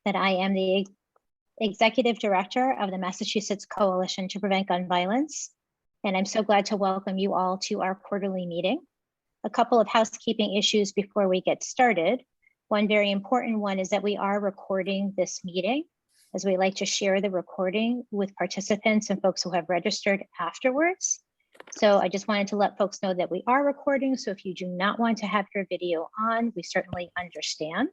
that I am the Executive Director of the Massachusetts Coalition to Prevent Gun Violence, and I'm so glad to welcome you all to our quarterly meeting. A couple of housekeeping issues before we get started. One very important one is that we are recording this meeting, as we like to share the recording with participants and folks who have registered afterwards. So I just wanted to let folks know that we are recording. So if you do not want to have your video on, we certainly understand.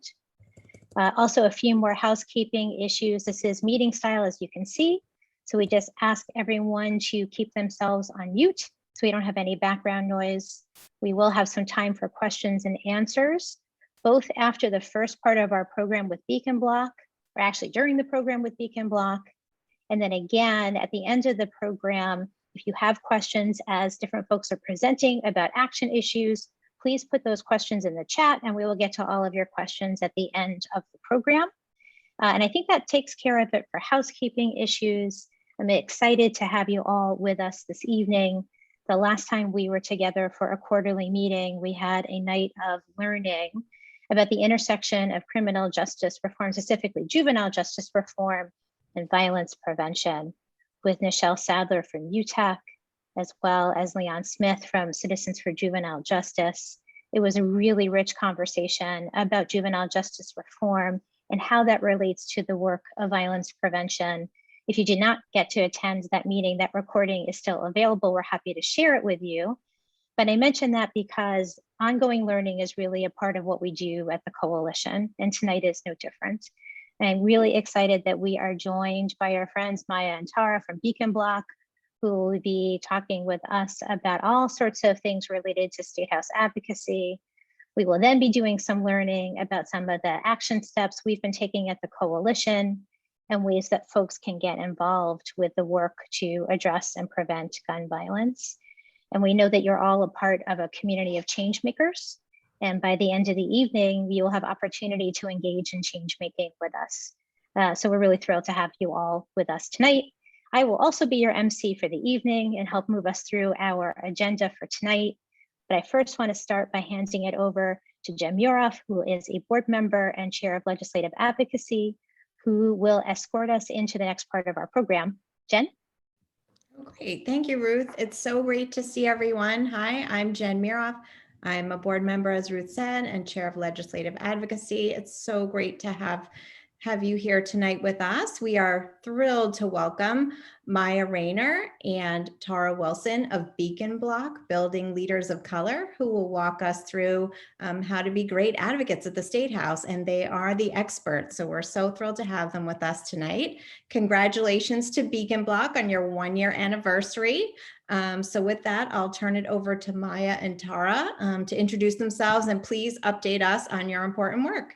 Also, a few more housekeeping issues. This is meeting style, as you can see. So we just ask everyone to keep themselves on mute so we don't have any background noise. We will have some time for questions and answers, both after the first part of our program with Beacon Bloc, or actually during the program with Beacon Bloc. And then again, at the end of the program, if you have questions as different folks are presenting about action issues, please put those questions in the chat and we will get to all of your questions at the end of the program. And I think that takes care of it for housekeeping issues. I'm excited to have you all with us this evening. The last time we were together for a quarterly meeting, we had a night of learning about the intersection of criminal justice reform, specifically juvenile justice reform and violence prevention, with Nichelle Sadler from UTEC, as well as Leon Smith from Citizens for Juvenile Justice. It was a really rich conversation about juvenile justice reform and how that relates to the work of violence prevention. If you did not get to attend that meeting, that recording is still available. We're happy to share it with you. But I mention that because ongoing learning is really a part of what we do at the Coalition, and tonight is no different. And I'm really excited that we are joined by our friends Maya and Tara from Beacon Bloc, who will be talking with us about all sorts of things related to State House advocacy. We will then be doing some learning about some of the action steps we've been taking at the Coalition and ways that folks can get involved with the work to address and prevent gun violence. And we know that you're all a part of a community of change makers. And by the end of the evening, you'll have opportunity to engage in change making with us. So we're really thrilled to have you all with us tonight. I will also be your MC for the evening and help move us through our agenda for tonight. But I first want to start by handing it over to Jen Muroff, who is a board member and chair of legislative advocacy, who will escort us into the next part of our program. Jen? Great, thank you, Ruth. It's so great to see everyone. Hi, I'm Jen Muroff. I'm a board member, as Ruth said, and chair of legislative advocacy. It's so great to have you here tonight with us. We are thrilled to welcome Maya Rayner and Tara Wilson of Beacon Bloc, Building Leaders of Color, who will walk us through how to be great advocates at the State House, and they are the experts. So we're so thrilled to have them with us tonight. Congratulations to Beacon Bloc on your one-year anniversary. So with that, I'll turn it over to Maya and Tara to introduce themselves, and please update us on your important work.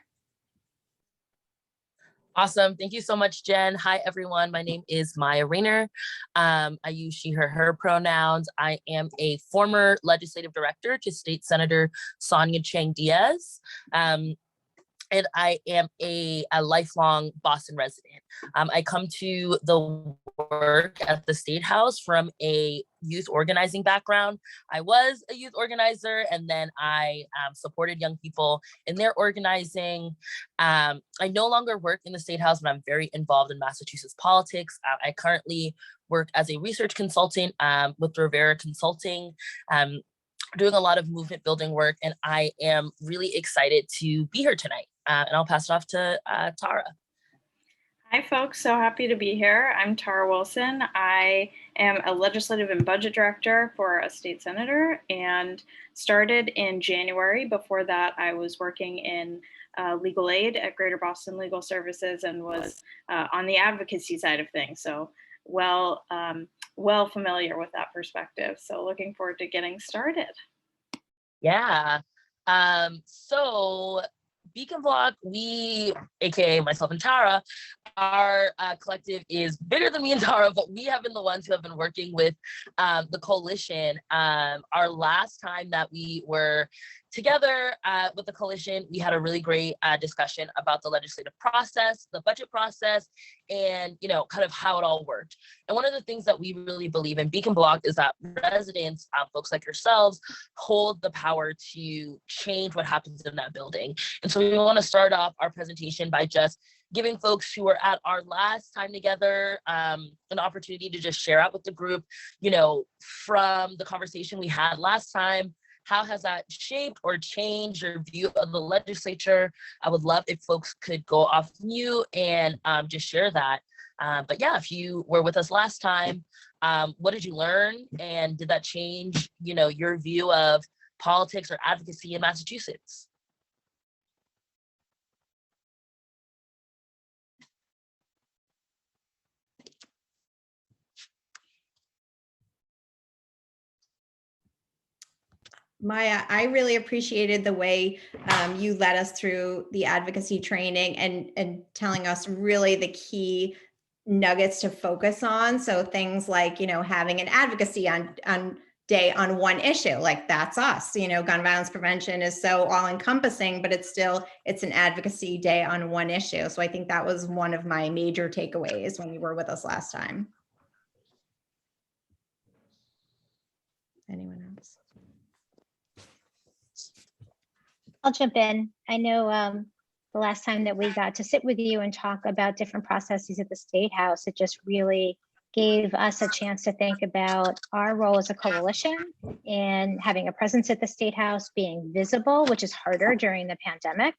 Awesome. Thank you so much, Jen. Hi, everyone. My name is Maya Rayner. I use she, her pronouns. I am a former legislative director to State Senator Sonia Chang Diaz. And I am a lifelong Boston resident. I come to the work at the State House from a youth organizing background. I was a youth organizer, and then I supported young people in their organizing. I no longer work in the State House, but I'm very involved in Massachusetts politics. I currently work as a research consultant with Rivera Consulting, doing a lot of movement building work, and I am really excited to be here tonight. And I'll pass it off to Tara. Hi, folks. So happy to be here. I'm Tara Wilson. I am a legislative and budget director for a state senator and started in January. Before that, I was working in legal aid at Greater Boston Legal Services and was on the advocacy side of things. So well familiar with that perspective. So looking forward to getting started. Yeah. So Beacon Bloc, we, aka myself and Tara, our collective is bigger than me and Tara, but we have been the ones who have been working with the coalition. Our last time that we were together with the coalition, we had a really great discussion about the legislative process, the budget process, and kind of how it all worked. And one of the things that we really believe in Beacon Bloc is that residents, folks like yourselves, hold the power to change what happens in that building. And so we want to start off our presentation by just giving folks who were at our last time together an opportunity to just share out with the group, from the conversation we had last time, how has that shaped or changed your view of the legislature? I would love if folks could go off mute and just share that. But yeah, if you were with us last time, what did you learn? And did that change, your view of politics or advocacy in Massachusetts? Maya, I really appreciated the way you led us through the advocacy training and telling us really the key nuggets to focus on. So things like, having an advocacy on day on one issue, like that's us, gun violence prevention is so all encompassing, but it's an advocacy day on one issue. So I think that was one of my major takeaways when you were with us last time. Anyone else? I'll jump in. I know the last time that we got to sit with you and talk about different processes at the State House, it just really gave us a chance to think about our role as a coalition and having a presence at the State House, being visible, which is harder during the pandemic,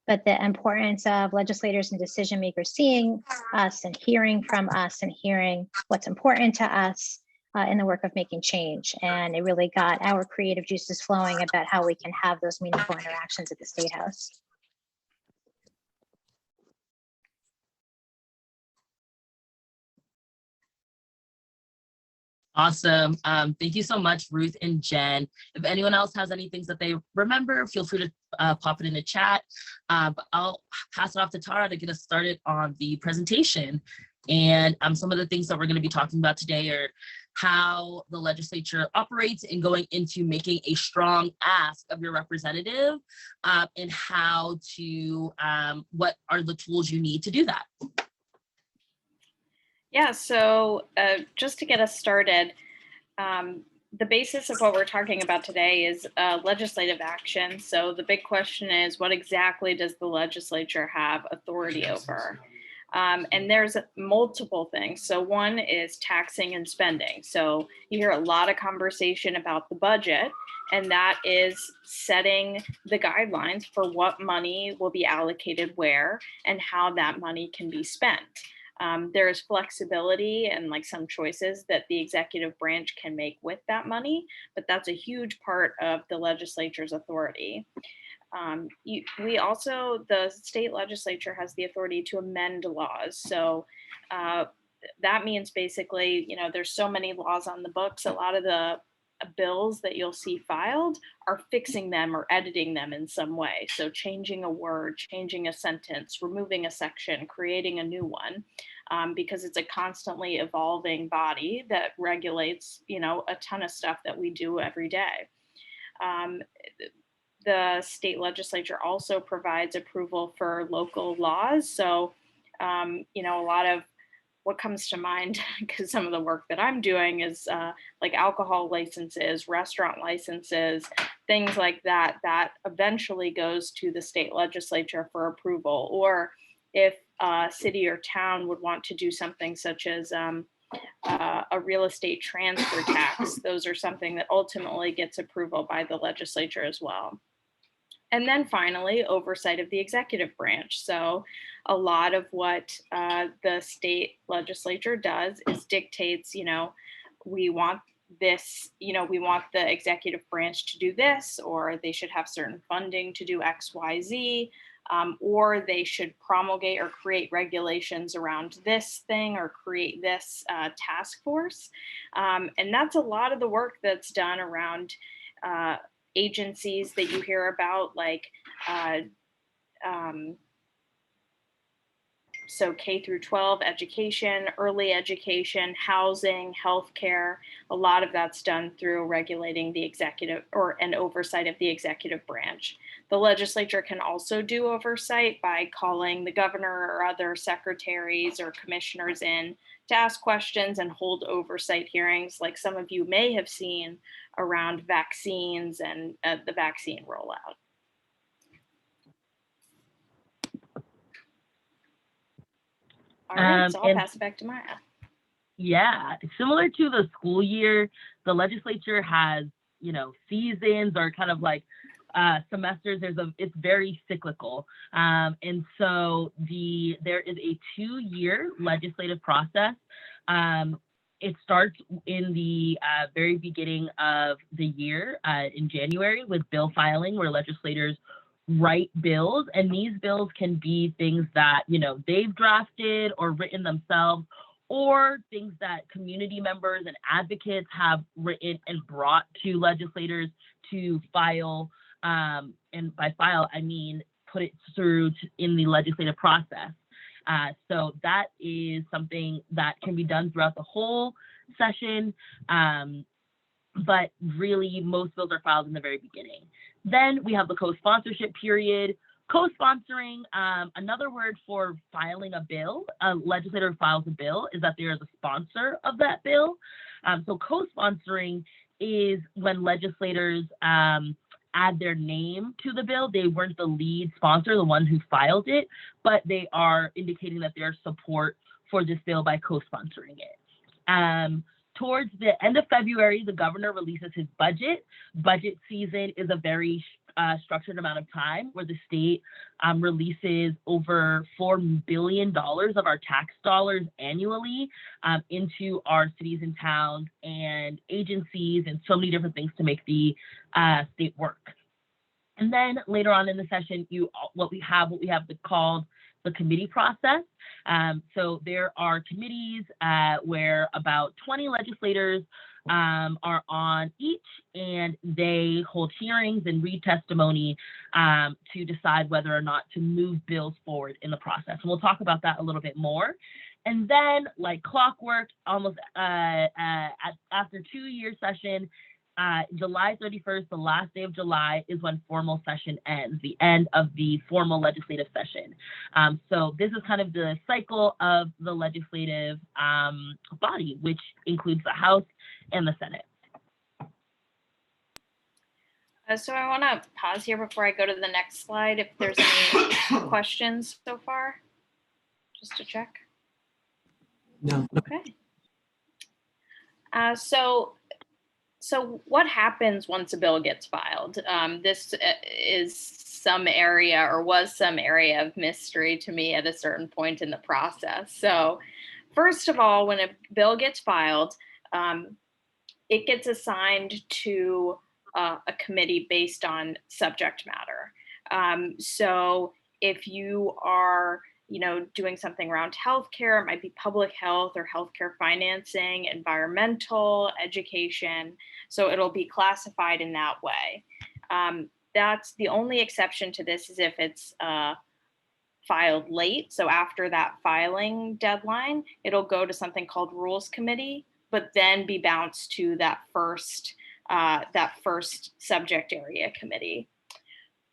but the importance of legislators and decision makers seeing us and hearing from us and hearing what's important to us in the work of making change. And it really got our creative juices flowing about how we can have those meaningful interactions at the State House. Awesome. Thank you so much, Ruth and Jen. If anyone else has any things that they remember, feel free to pop it in the chat. But I'll pass it off to Tara to get us started on the presentation. And some of the things that we're going to be talking about today are how the legislature operates in going into making a strong ask of your representative, and how to, what are the tools you need to do that. Yeah, so just to get us started, the basis of what we're talking about today is legislative action. So the big question is, what exactly does the legislature have authority over? And there's multiple things. So one is taxing and spending. So you hear a lot of conversation about the budget, and that is setting the guidelines for what money will be allocated where and how that money can be spent. There is flexibility and some choices that the executive branch can make with that money, but that's a huge part of the legislature's authority. The state legislature has the authority to amend laws. So that means basically, there's so many laws on the books. A lot of the bills that you'll see filed are fixing them or editing them in some way. So changing a word, changing a sentence, removing a section, creating a new one, because it's a constantly evolving body that regulates, a ton of stuff that we do every day. The state legislature also provides approval for local laws. So, a lot of what comes to mind, because some of the work that I'm doing is like alcohol licenses, restaurant licenses, things like that, that eventually goes to the state legislature for approval. Or if a city or town would want to do something such as a real estate transfer tax, those are something that ultimately gets approval by the legislature as well. And then finally, oversight of the executive branch. So a lot of what the state legislature does is dictates, we want this, we want the executive branch to do this, or they should have certain funding to do X, Y, Z, or they should promulgate or create regulations around this thing or create this task force. And that's a lot of the work that's done around agencies that you hear about, like so K through 12 education, early education, housing, healthcare. A lot of that's done through regulating the executive and oversight of the executive branch. The legislature can also do oversight by calling the governor or other secretaries or commissioners in to ask questions and hold oversight hearings, like some of you may have seen around vaccines and the vaccine rollout. All right, so I'll And pass it back to Maya. yeah, similar to the school year, the legislature has, seasons or kind of like semesters. It's very cyclical. And so there is a 2-year legislative process. It starts in the very beginning of the year in January with bill filing, where legislators write bills, and these bills can be things that they've drafted or written themselves, or things that community members and advocates have written and brought to legislators to file. And by file, I mean put it through in the legislative process. So that is something that can be done throughout the whole session. But really, most bills are filed in the very beginning. Then we have the co-sponsorship period. Co-sponsoring, another word for filing a bill, a legislator files a bill, is that there is a sponsor of that bill. So co-sponsoring is when legislators add their name to the bill. They weren't the lead sponsor, the one who filed it, but they are indicating that their support for this bill by co-sponsoring it. Towards the end of February, the governor releases his budget. Budget season is a very structured amount of time where the state releases over $4 billion of our tax dollars annually into our cities and towns and agencies and so many different things to make the state work. And then later on in the session, what we have called the committee process. So there are committees where about 20 legislators are on each, and they hold hearings and read testimony to decide whether or not to move bills forward in the process. And we'll talk about that a little bit more. And then, like clockwork, almost after 2-year session, July 31st, the last day of July, is when formal session ends, the end of the formal legislative session. So this is kind of the cycle of the legislative body, which includes the House and the Senate. So I want to pause here before I go to the next slide, if there's any questions so far, just to check. No. Okay. So what happens once a bill gets filed? This is some area, or was some area, of mystery to me at a certain point in the process. So first of all, when a bill gets filed, it gets assigned to a committee based on subject matter. So if you are doing something around healthcare, it might be public health or healthcare financing, environmental, education. So it'll be classified in that way. That's the only exception to this, is if it's filed late. So after that filing deadline, it'll go to something called Rules Committee, but then be bounced to that first subject area committee.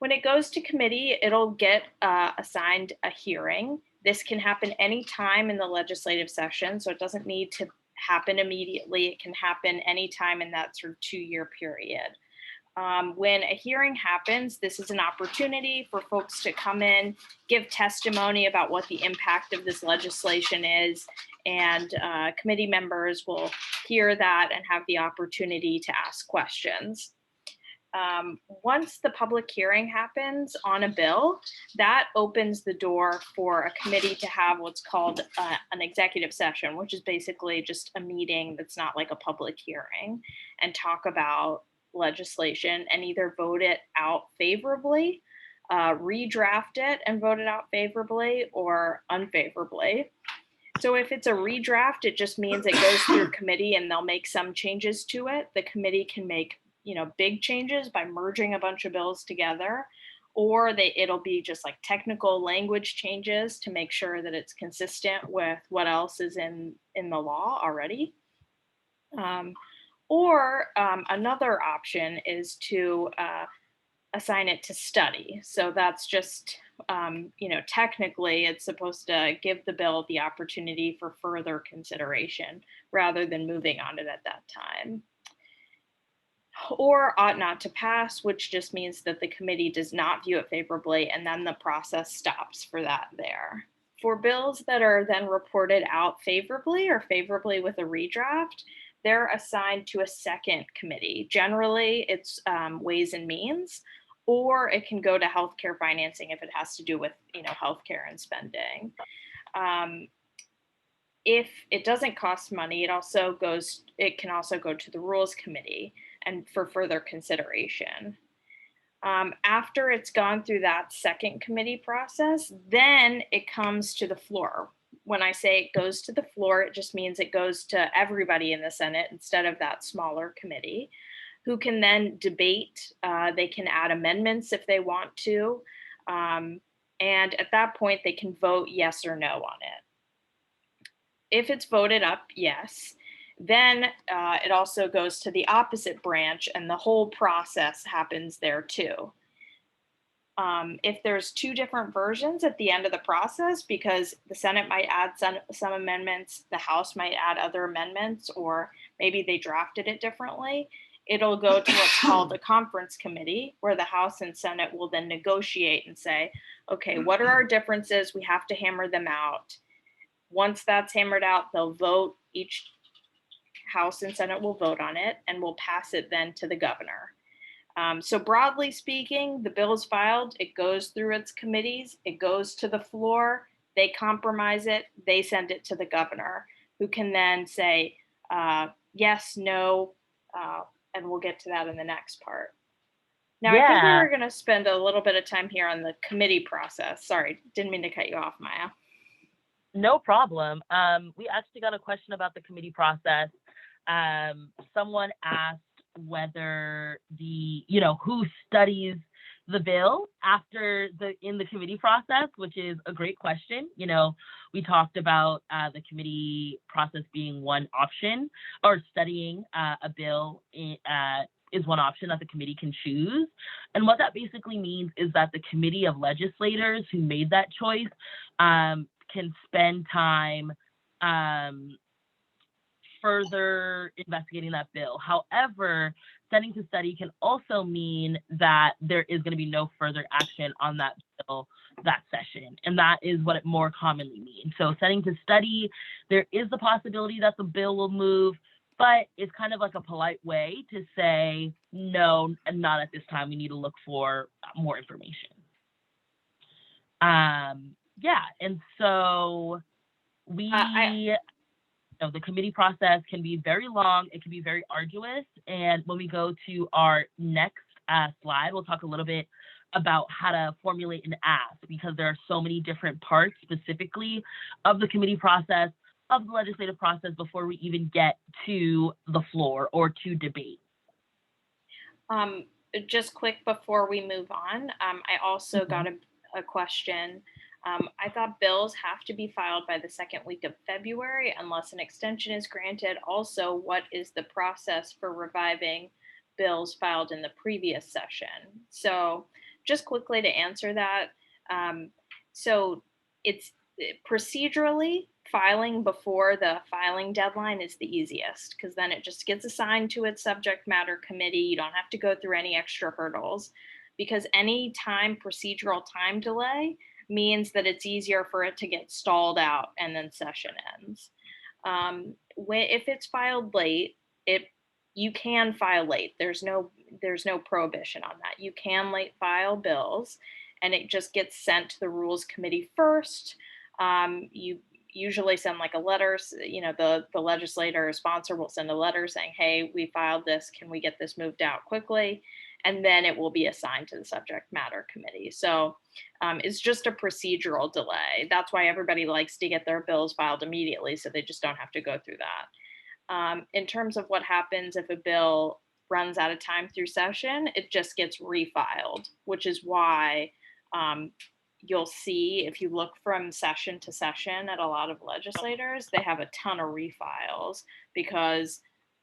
When it goes to committee, it'll get assigned a hearing. This can happen anytime in the legislative session, so it doesn't need to happen immediately. It can happen anytime in that sort of 2-year period. When a hearing happens, this is an opportunity for folks to come in, give testimony about what the impact of this legislation is, and committee members will hear that and have the opportunity to ask questions. Once the public hearing happens on a bill, that opens the door for a committee to have what's called an executive session, which is basically just a meeting that's not like a public hearing, and talk about legislation and either vote it out favorably, redraft it and vote it out favorably or unfavorably. So if it's a redraft, it just means it goes through committee and they'll make some changes to it. The committee can make big changes by merging a bunch of bills together, or it'll be just like technical language changes to make sure that it's consistent with what else is in the law already. Or another option is to assign it to study. So that's just, technically it's supposed to give the bill the opportunity for further consideration rather than moving on it at that time. Or ought not to pass, which just means that the committee does not view it favorably, and then the process stops for that there. For bills that are then reported out favorably or favorably with a redraft, they're assigned to a second committee. Generally, it's Ways and Means, or it can go to healthcare financing if it has to do with, healthcare and spending. If it doesn't cost money, it can also go to the Rules Committee and for further consideration. After it's gone through that second committee process, then it comes to the floor. When I say it goes to the floor, it just means it goes to everybody in the Senate instead of that smaller committee, who can then debate. They can add amendments if they want to. And at that point, they can vote yes or no on it. If it's voted up yes, then it also goes to the opposite branch, and the whole process happens there too. If there's two different versions at the end of the process, because the Senate might add some amendments, the House might add other amendments, or maybe they drafted it differently, it'll go to what's called a conference committee, where the House and Senate will then negotiate and say, okay, what are our differences? We have to hammer them out. Once that's hammered out, they'll vote. Each House and Senate will vote on it, and we'll pass it then to the governor. So broadly speaking, the bill is filed, it goes through its committees, it goes to the floor, they compromise it, they send it to the governor, who can then say yes, no, and we'll get to that in the next part. Now, I think we were going to spend a little bit of time here on the committee process. Sorry, didn't mean to cut you off, Maya. No problem. We actually got a question about the committee process. Someone asked whether who studies the bill in the committee process, which is a great question. We talked about the committee process being one option, or studying a bill is one option that the committee can choose. And what that basically means is that the committee of legislators who made that choice can spend time further investigating that bill. However, setting to study can also mean that there is going to be no further action on that bill that session. And that is what it more commonly means. So setting to study, there is the possibility that the bill will move, but it's kind of like a polite way to say, no, and not at this time. We need to look for more information. And so the committee process can be very long, it can be very arduous. And when we go to our next slide, we'll talk a little bit about how to formulate an ask, because there are so many different parts specifically of the committee process, of the legislative process, before we even get to the floor or to debate. Just quick before we move on, I also got a question. I thought bills have to be filed by the second week of February unless an extension is granted. Also, what is the process for reviving bills filed in the previous session? So just quickly to answer that. So it's procedurally, filing before the filing deadline is the easiest, because then it just gets assigned to its subject matter committee. You don't have to go through any extra hurdles, because any procedural time delay means that it's easier for it to get stalled out and then session ends. If it's filed late, you can file late. There's no prohibition on that. You can late file bills, and it just gets sent to the Rules Committee first. You usually send like a letter, the legislator or sponsor will send a letter saying, hey, we filed this, can we get this moved out quickly? And then it will be assigned to the subject matter committee. So it's just a procedural delay. That's why everybody likes to get their bills filed immediately, so they just don't have to go through that. In terms of what happens if a bill runs out of time through session, it just gets refiled, which is why you'll see, if you look from session to session at a lot of legislators, they have a ton of refiles, because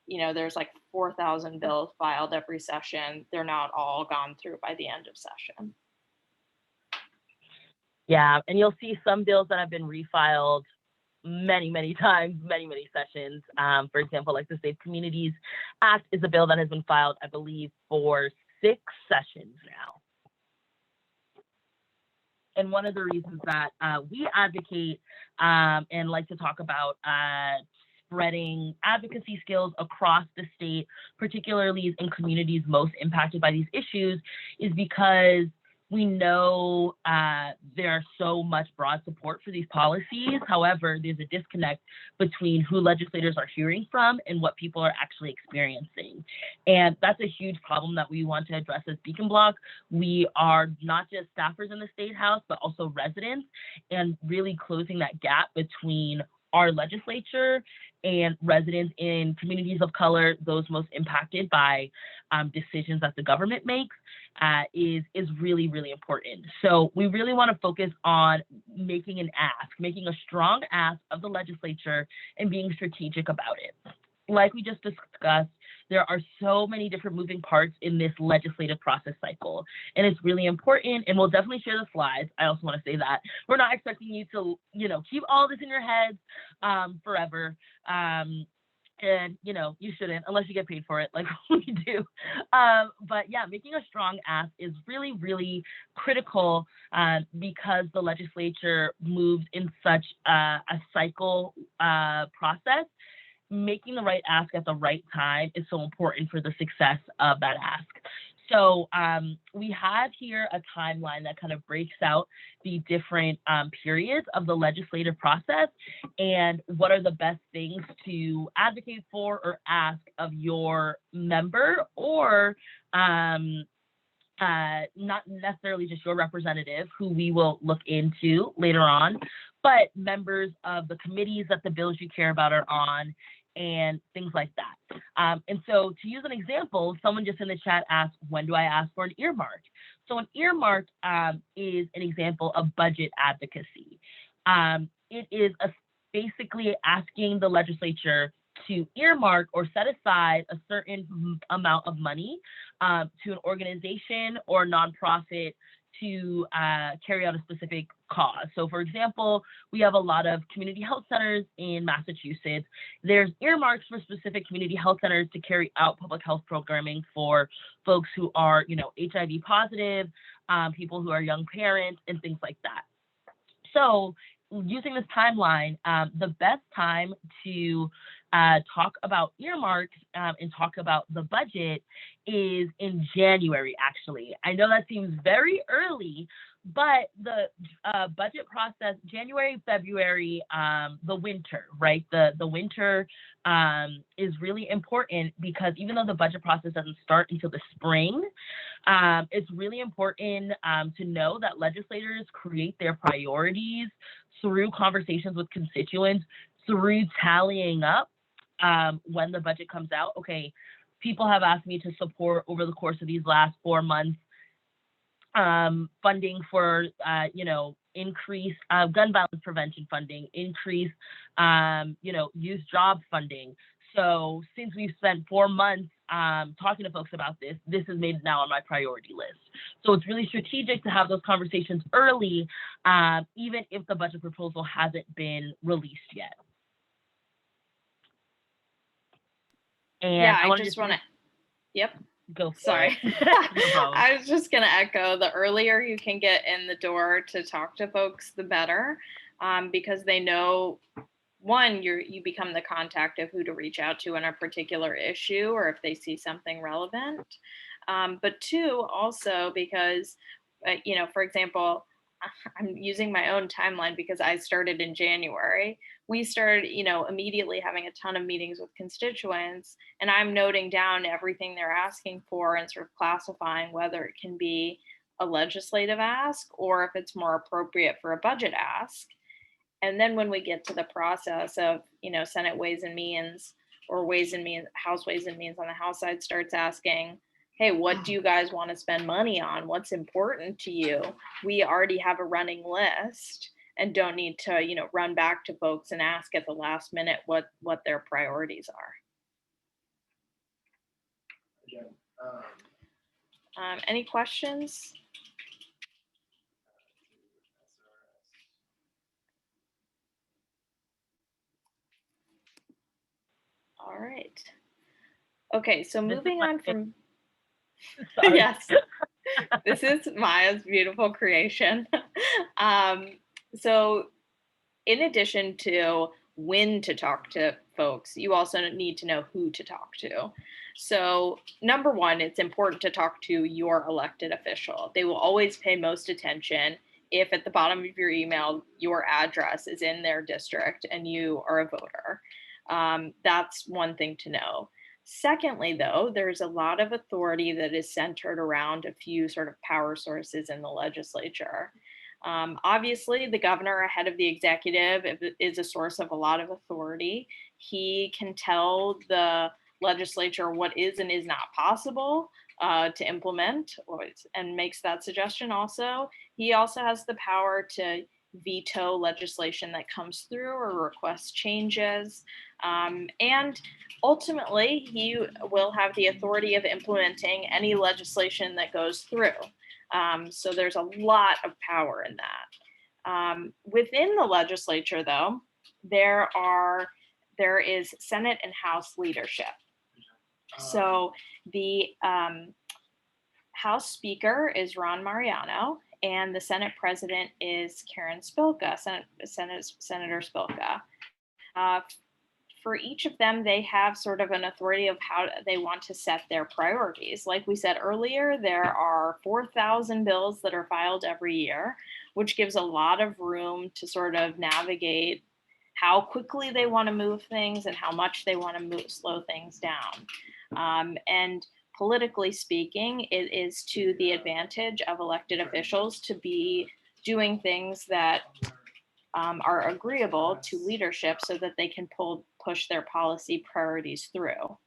there's like 4,000 bills filed every session. They're not all gone through by the end of session. Yeah, and you'll see some bills that have been refiled many times, many sessions. For example, like the Safe Communities Act is a bill that has been filed, I believe, for 6 sessions now. And one of the reasons that we advocate and like to talk about spreading advocacy skills across the state, particularly in communities most impacted by these issues, is because we know there's so much broad support for these policies. However, there's a disconnect between who legislators are hearing from and what people are actually experiencing. And that's a huge problem that we want to address as Beacon Bloc. We are not just staffers in the State House, but also residents, and really closing that gap between our legislature and residents in communities of color, those most impacted by decisions that the government makes, is really, really important. So we really want to focus on making an ask, making a strong ask of the legislature and being strategic about it. Like we just discussed, there are so many different moving parts in this legislative process cycle, and it's really important, and we'll definitely share the slides. I also want to say that we're not expecting you to, keep all this in your heads forever. And, you shouldn't unless you get paid for it like we do. But yeah, making a strong ask is really, really critical because the legislature moves in such a cycle process. Making the right ask at the right time is so important for the success of that ask. So we have here a timeline that kind of breaks out the different periods of the legislative process and what are the best things to advocate for or ask of your member, or not necessarily just your representative, who we will look into later on, but members of the committees that the bills you care about are on, and things like that. And so to use an example, someone just in the chat asked, when do I ask for an earmark? So an earmark is an example of budget advocacy. It is basically asking the legislature to earmark or set aside a certain amount of money to an organization or nonprofit to carry out a specific cause. So for example, we have a lot of community health centers in Massachusetts. There's earmarks for specific community health centers to carry out public health programming for folks who are, HIV positive, people who are young parents, and things like that. So using this timeline, the best time to talk about earmarks and talk about the budget is in January, actually. I know that seems very early, but the budget process, January, February, the winter, right? The winter is really important because even though the budget process doesn't start until the spring, it's really important to know that legislators create their priorities through conversations with constituents, through tallying up when the budget comes out. Okay, people have asked me to support over the course of these last 4 months funding for, increase gun violence prevention funding, increase, youth job funding. So since we've spent 4 months talking to folks about this, this is made now on my priority list. So it's really strategic to have those conversations early, even if the budget proposal hasn't been released yet. And Yeah, I I want just to want to, yep. go for Sorry. it. No problem. I was just going to echo, the earlier you can get in the door to talk to folks, the better, because they know, one, you become the contact of who to reach out to on a particular issue or if they see something relevant. But two, also because, for example, I'm using my own timeline because I started in January. We started, immediately having a ton of meetings with constituents, and I'm noting down everything they're asking for and sort of classifying whether it can be a legislative ask or if it's more appropriate for a budget ask. And then when we get to the process of, Senate Ways and Means or House Ways and Means on the House side starts asking, hey, what do you guys want to spend money on? What's important to you? We already have a running list and don't need to, run back to folks and ask at the last minute what their priorities are. Any questions? All right. Okay, so moving on from, yes. This is Maya's beautiful creation. So in addition to when to talk to folks, you also need to know who to talk to. So number one, it's important to talk to your elected official. They will always pay most attention if at the bottom of your email, your address is in their district and you are a voter. That's one thing to know. Secondly, though, there's a lot of authority that is centered around a few sort of power sources in the legislature. Obviously, the governor, ahead of the executive, is a source of a lot of authority. He can tell the legislature what is and is not possible to implement, and makes that suggestion also. He also has the power to veto legislation that comes through or request changes. And ultimately, he will have the authority of implementing any legislation that goes through. So there's a lot of power in that. Within the legislature, though, there is Senate and House leadership. So the House Speaker is Ron Mariano, and the Senate President is Karen Spilka, Senator Spilka. For each of them, they have sort of an authority of how they want to set their priorities. Like we said earlier, there are 4,000 bills that are filed every year, which gives a lot of room to sort of navigate how quickly they want to move things and how much they want to slow things down. And politically speaking, it is to the advantage of elected officials to be doing things that are agreeable to leadership so that they can push their policy priorities through.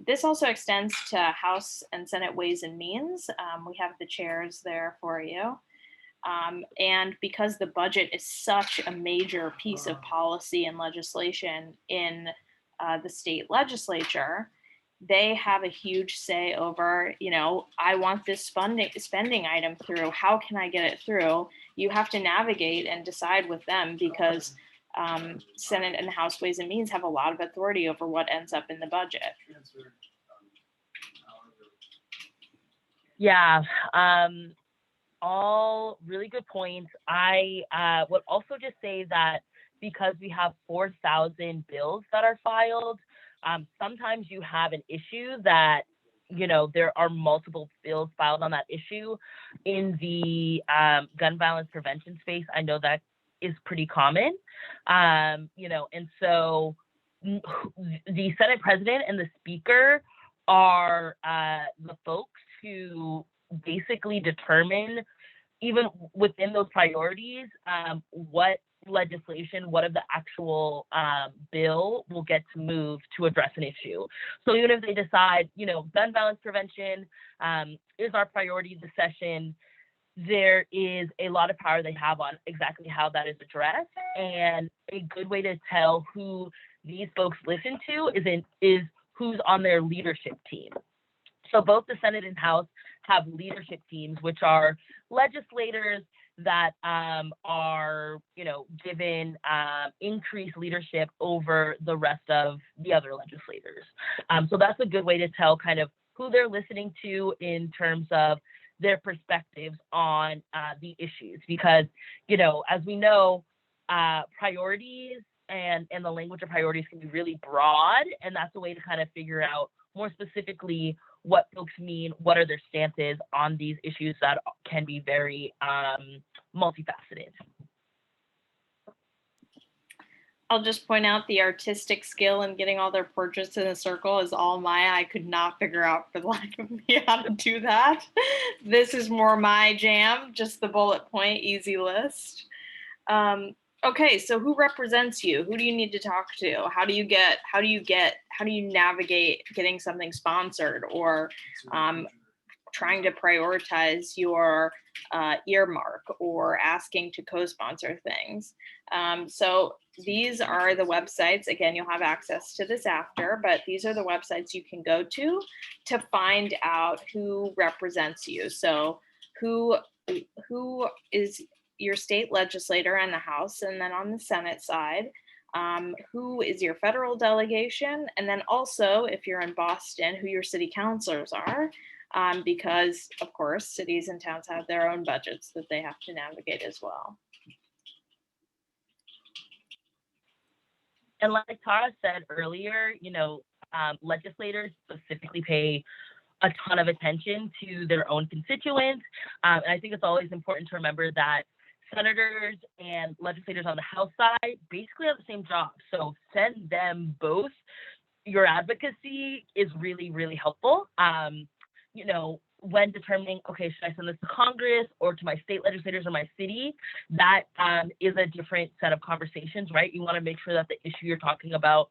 This also extends to House and Senate Ways and Means. We have the chairs there for you. And because the budget is such a major piece of policy and legislation in the state legislature, they have a huge say over, I want this spending item through. How can I get it through? You have to navigate and decide with them because Senate and House Ways and Means have a lot of authority over what ends up in the budget. Yeah, all really good points. I would also just say that because we have 4,000 bills that are filed, sometimes you have an issue that, there are multiple bills filed on that issue. In the gun violence prevention space, I know that is pretty common, and so the Senate President and the Speaker are the folks who basically determine, even within those priorities, what legislation, what of the actual bill will get to move to address an issue. So even if they decide, gun violence prevention is our priority this session, there is a lot of power they have on exactly how that is addressed. And a good way to tell who these folks listen to is who's on their leadership team. So both the Senate and House have leadership teams, which are legislators that are, given increased leadership over the rest of the other legislators. So that's a good way to tell kind of who they're listening to in terms of their perspectives on the issues. Because, as we know, priorities and the language of priorities can be really broad, and that's a way to kind of figure out more specifically what folks mean, what are their stances on these issues that can be very multifaceted. I'll just point out the artistic skill in getting all their portraits in a circle is all Maya. I could not figure out for the life of me how to do that. This is more my jam, just the bullet point, easy list. Okay, so who represents you? Who do you need to talk to? How do you navigate getting something sponsored or trying to prioritize your earmark or asking to co-sponsor things? So these are the websites. Again, you'll have access to this after, but these are the websites you can go to find out who represents you. So who is your state legislator in the House, and then on the Senate side, who is your federal delegation, and then also, if you're in Boston, who your city councilors are, because of course, cities and towns have their own budgets that they have to navigate as well. And like Tara said earlier, legislators specifically pay a ton of attention to their own constituents. And I think it's always important to remember that senators and legislators on the House side basically have the same job. So send them both. Your advocacy is really, really helpful. When determining, okay, should I send this to Congress or to my state legislators or my city, that is a different set of conversations, right? You want to make sure that the issue you're talking about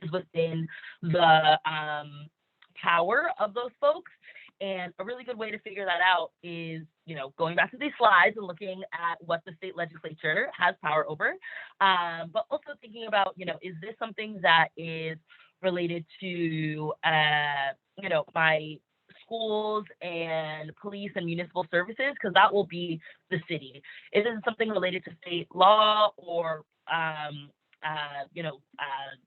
is within the power of those folks. And a really good way to figure that out is, going back to these slides and looking at what the state legislature has power over, but also thinking about, is this something that is related to, my schools and police and municipal services, because that will be the city. If it is something related to state law or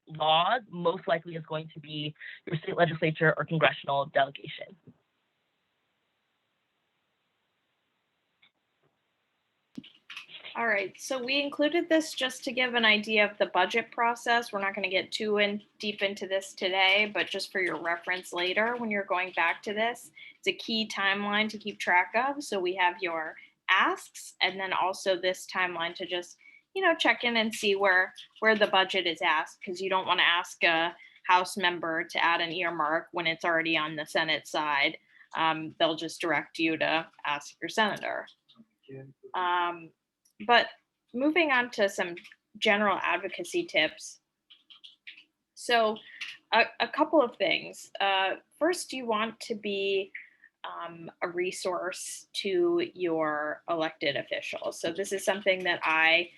laws, most likely is going to be your state legislature or congressional delegation. All right, so we included this just to give an idea of the budget process. We're not going to get too deep into this today, but just for your reference later when you're going back to this, it's a key timeline to keep track of. So we have your asks, and then also this timeline to just, check in and see where the budget is asked, because you don't want to ask a House member to add an earmark when it's already on the Senate side. They'll just direct you to ask your senator. But moving on to some general advocacy tips. So a couple of things. First, you want to be a resource to your elected officials. So this is something that I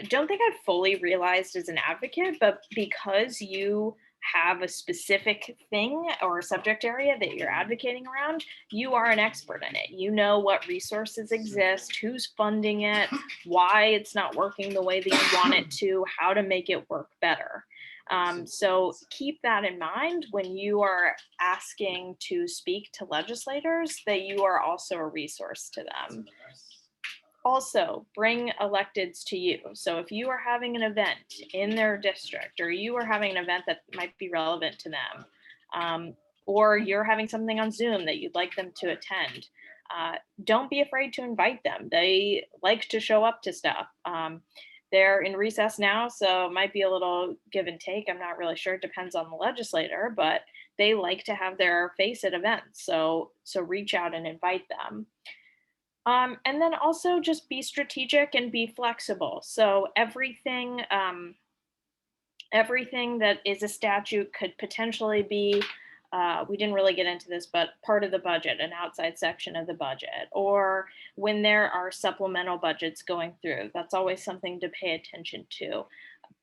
don't think I've fully realized as an advocate, but because you have a specific thing or a subject area that you're advocating around, you are an expert in it. You know what resources exist, who's funding it, why it's not working the way that you want it to, how to make it work better. So keep that in mind when you are asking to speak to legislators, that you are also a resource to them. Also, bring electeds to you. So if you are having an event in their district, or you are having an event that might be relevant to them, or you're having something on Zoom that you'd like them to attend, don't be afraid to invite them. They like to show up to stuff. They're in recess now, so it might be a little give and take. I'm not really sure. It depends on the legislator, but they like to have their face at events. So reach out and invite them. And then also just be strategic and be flexible. So everything that is a statute could potentially be, we didn't really get into this, but part of the budget, an outside section of the budget, or when there are supplemental budgets going through, that's always something to pay attention to.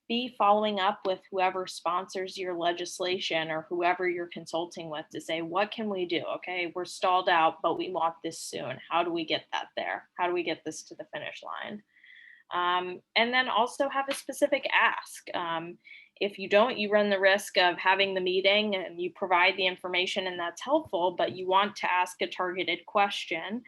Be following up with whoever sponsors your legislation or whoever you're consulting with to say, what can we do? Okay, we're stalled out, but we want this soon. How do we get that there? How do we get this to the finish line? And then also have a specific ask. If you don't, you run the risk of having the meeting and you provide the information and that's helpful, but you want to ask a targeted question.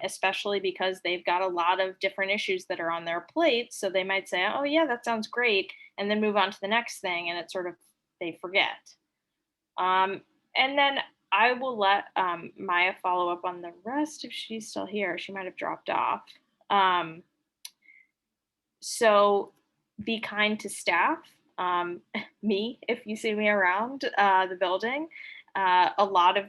Especially because they've got a lot of different issues that are on their plate. So they might say, oh yeah, that sounds great, and then move on to the next thing, and it's sort of, they forget. And then I will let Maya follow up on the rest if she's still here. She might have dropped off. So be kind to staff. Me, if you see me around the building, a lot of,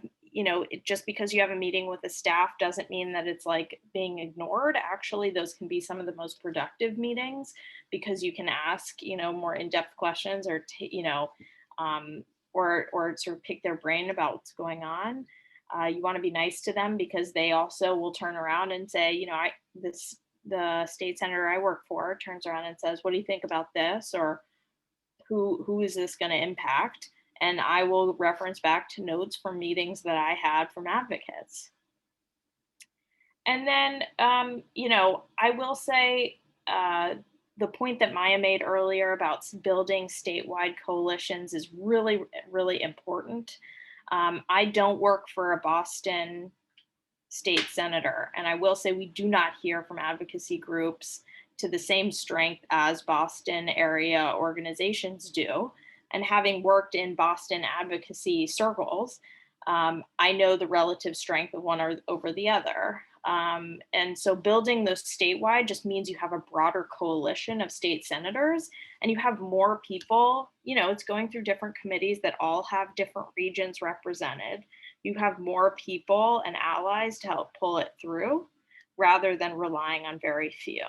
just because you have a meeting with the staff doesn't mean that it's like being ignored. Actually, those can be some of the most productive meetings because you can ask, more in-depth questions or, or sort of pick their brain about what's going on. You want to be nice to them because they also will turn around and say, the state senator I work for turns around and says, what do you think about this? Or who is this going to impact? And I will reference back to notes from meetings that I had from advocates. And then, I will say the point that Maya made earlier about building statewide coalitions is really, really important. I don't work for a Boston state senator, and I will say we do not hear from advocacy groups to the same strength as Boston area organizations do. And having worked in Boston advocacy circles, I know the relative strength of one over the other. And so building those statewide just means you have a broader coalition of state senators and you have more people. It's going through different committees that all have different regions represented. You have more people and allies to help pull it through rather than relying on very few.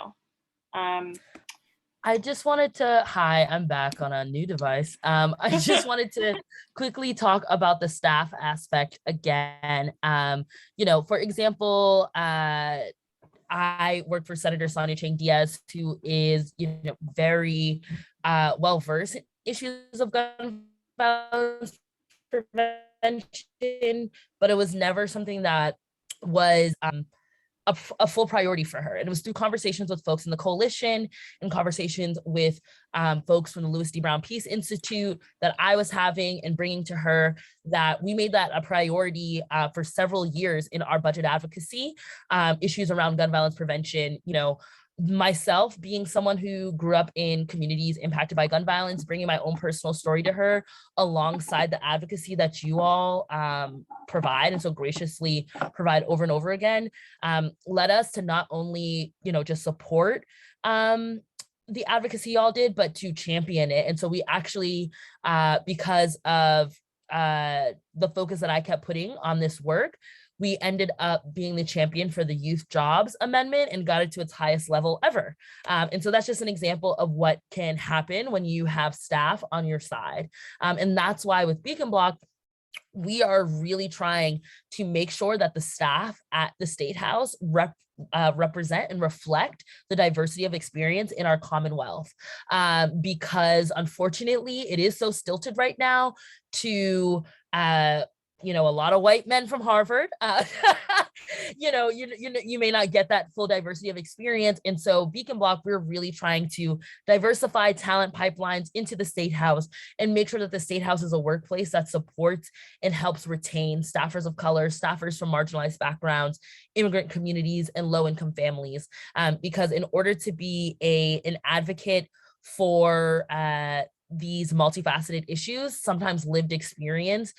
I just wanted to, hi, I'm back on a new device. I just wanted to quickly talk about the staff aspect again. For example, I worked for Senator Sonia Chang Diaz, who is, very well-versed in issues of gun violence prevention, but it was never something that was a full priority for her. And it was through conversations with folks in the coalition and conversations with folks from the Louis D. Brown Peace Institute that I was having and bringing to her that we made that a priority for several years in our budget advocacy, issues around gun violence prevention. Myself being someone who grew up in communities impacted by gun violence, bringing my own personal story to her alongside the advocacy that you all provide and so graciously provide over and over again, led us to not only, just support the advocacy y'all did, but to champion it. And so we actually, because of the focus that I kept putting on this work, we ended up being the champion for the youth jobs amendment and got it to its highest level ever. And so that's just an example of what can happen when you have staff on your side. And that's why with Beacon Bloc, we are really trying to make sure that the staff at the State House represent and reflect the diversity of experience in our Commonwealth. Because unfortunately, it is so stilted right now to a lot of white men from Harvard, you may not get that full diversity of experience. And so Beacon Bloc, we're really trying to diversify talent pipelines into the State House and make sure that the State House is a workplace that supports and helps retain staffers of color, staffers from marginalized backgrounds, immigrant communities, and low-income families. Because in order to be an advocate for these multifaceted issues, sometimes lived experience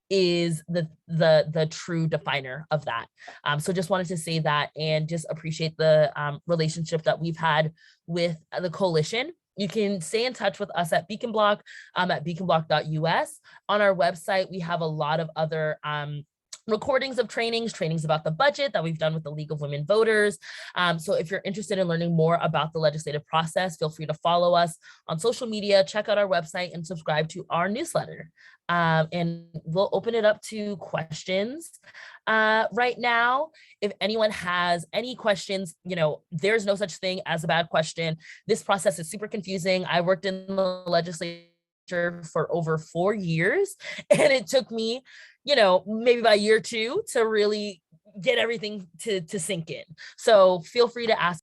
is the true definer of that. So just wanted to say that and just appreciate the relationship that we've had with the coalition. You can stay in touch with us at Beacon Bloc at beaconbloc.us. On our website, we have a lot of other recordings of trainings about the budget that we've done with the League of Women Voters. So if you're interested in learning more about the legislative process, feel free to follow us on social media, check out our website, and subscribe to our newsletter. And we'll open it up to questions right now. If anyone has any questions, there's no such thing as a bad question. This process is super confusing. I worked in the legislature for over 4 years, and it took me maybe by year 2 to really get everything to sink in. So feel free to ask.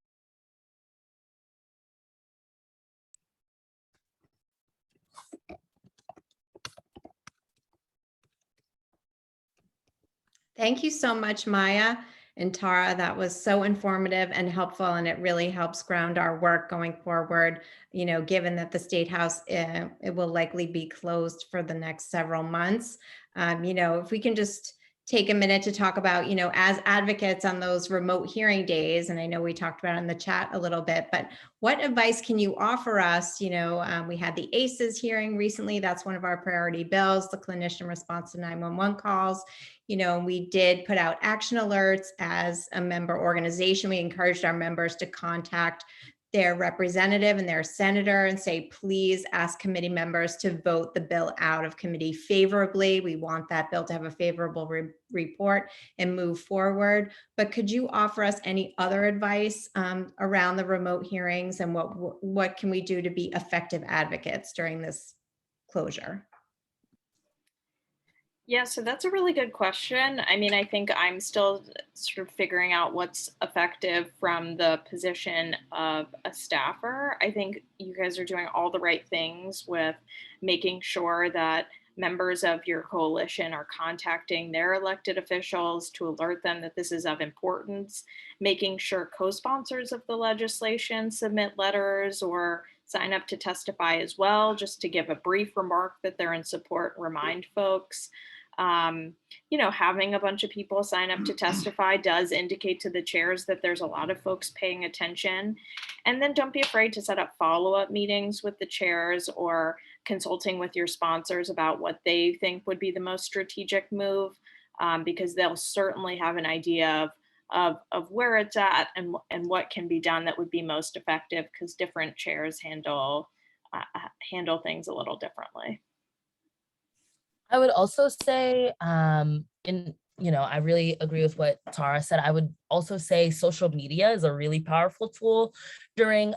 Thank you so much, Maya and Tara. That was so informative and helpful, and it really helps ground our work going forward, given that the State House, it will likely be closed for the next several months. If we can just take a minute to talk about, as advocates on those remote hearing days, and I know we talked about it in the chat a little bit, but what advice can you offer us? We had the ACEs hearing recently. That's one of our priority bills, the clinician response to 911 calls. We did put out action alerts as a member organization. We encouraged our members to contact their representative and their senator and say, please ask committee members to vote the bill out of committee favorably. We want that bill to have a favorable report and move forward. But could you offer us any other advice around the remote hearings, and what can we do to be effective advocates during this closure? Yeah, so that's a really good question. I mean, I think I'm still sort of figuring out what's effective from the position of a staffer. I think you guys are doing all the right things with making sure that members of your coalition are contacting their elected officials to alert them that this is of importance, making sure co-sponsors of the legislation submit letters or sign up to testify as well, just to give a brief remark that they're in support, remind folks. Um, Having a bunch of people sign up to testify does indicate to the chairs that there's a lot of folks paying attention. And then don't be afraid to set up follow-up meetings with the chairs or consulting with your sponsors about what they think would be the most strategic move, because they'll certainly have an idea of where it's at and what can be done that would be most effective, because different chairs handle things a little differently. I would also say, I really agree with what Tara said. I would also say social media is a really powerful tool during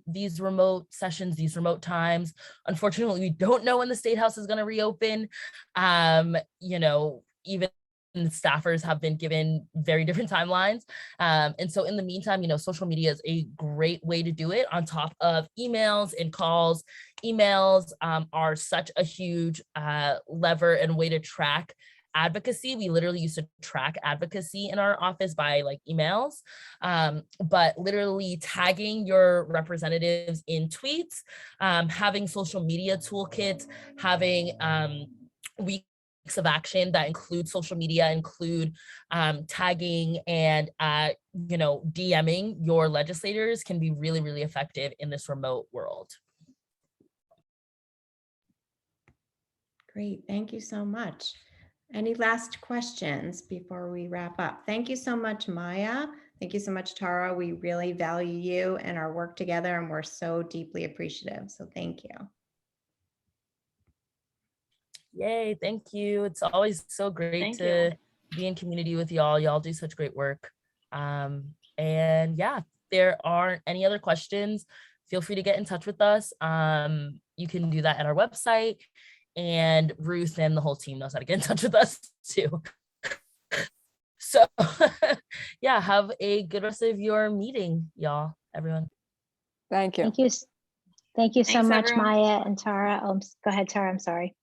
these remote sessions, these remote times. Unfortunately, we don't know when the State House is going to reopen. Even staffers have been given very different timelines. And so in the meantime, social media is a great way to do it on top of emails and calls. Emails are such a huge lever and way to track advocacy. We literally used to track advocacy in our office by emails, but literally tagging your representatives in tweets, having social media toolkits, having weekly of action that include social media, include tagging and DMing your legislators can be really, really effective in this remote world. Great, thank you so much. Any last questions before we wrap up? Thank you so much, Maya. Thank you so much, Tara. We really value you and our work together, and we're so deeply appreciative. So thank you. Yay, thank you. It's always so great to be in community with y'all. Y'all do such great work. And yeah, if there aren't any other questions, feel free to get in touch with us. You can do that at our website, and Ruth and the whole team knows how to get in touch with us too. So yeah, have a good rest of your meeting, y'all, everyone. Thank you. Thank you. Thank you so Thanks, much, everyone. Maya and Tara. Oh, go ahead, Tara, I'm sorry.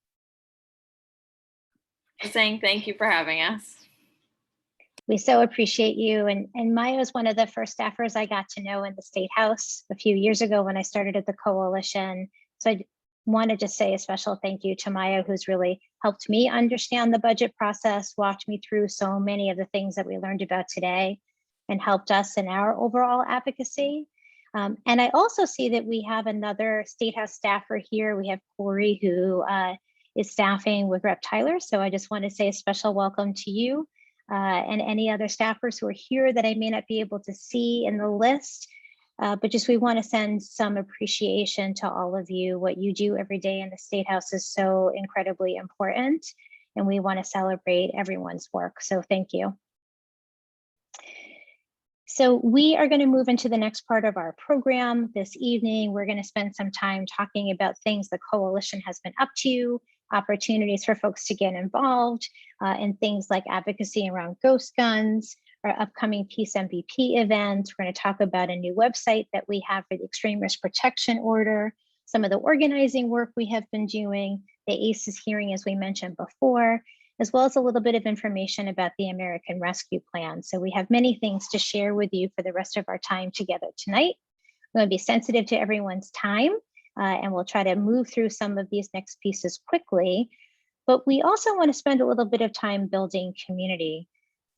Saying thank you for having us. We so appreciate you. And Maya was one of the first staffers I got to know in the State House a few years ago when I started at the coalition. So I want to just say a special thank you to Maya, who's really helped me understand the budget process, walked me through so many of the things that we learned about today, and helped us in our overall advocacy. And I also see that we have another State House staffer here. We have Corey, who is staffing with Rep. Tyler. So I just want to say a special welcome to you and any other staffers who are here that I may not be able to see in the list. But just we want to send some appreciation to all of you. What you do every day in the State House is so incredibly important, and we want to celebrate everyone's work. So thank you. So we are going to move into the next part of our program this evening. We're going to spend some time talking about things the coalition has been up to, opportunities for folks to get involved, and things like advocacy around ghost guns, our upcoming Peace MVP event. We're going to talk about a new website that we have for the Extreme Risk Protection Order, some of the organizing work we have been doing, the ACES hearing, as we mentioned before, as well as a little bit of information about the American Rescue Plan. So we have many things to share with you for the rest of our time together tonight. We're going to be sensitive to everyone's time, and we'll try to move through some of these next pieces quickly. But we also want to spend a little bit of time building community.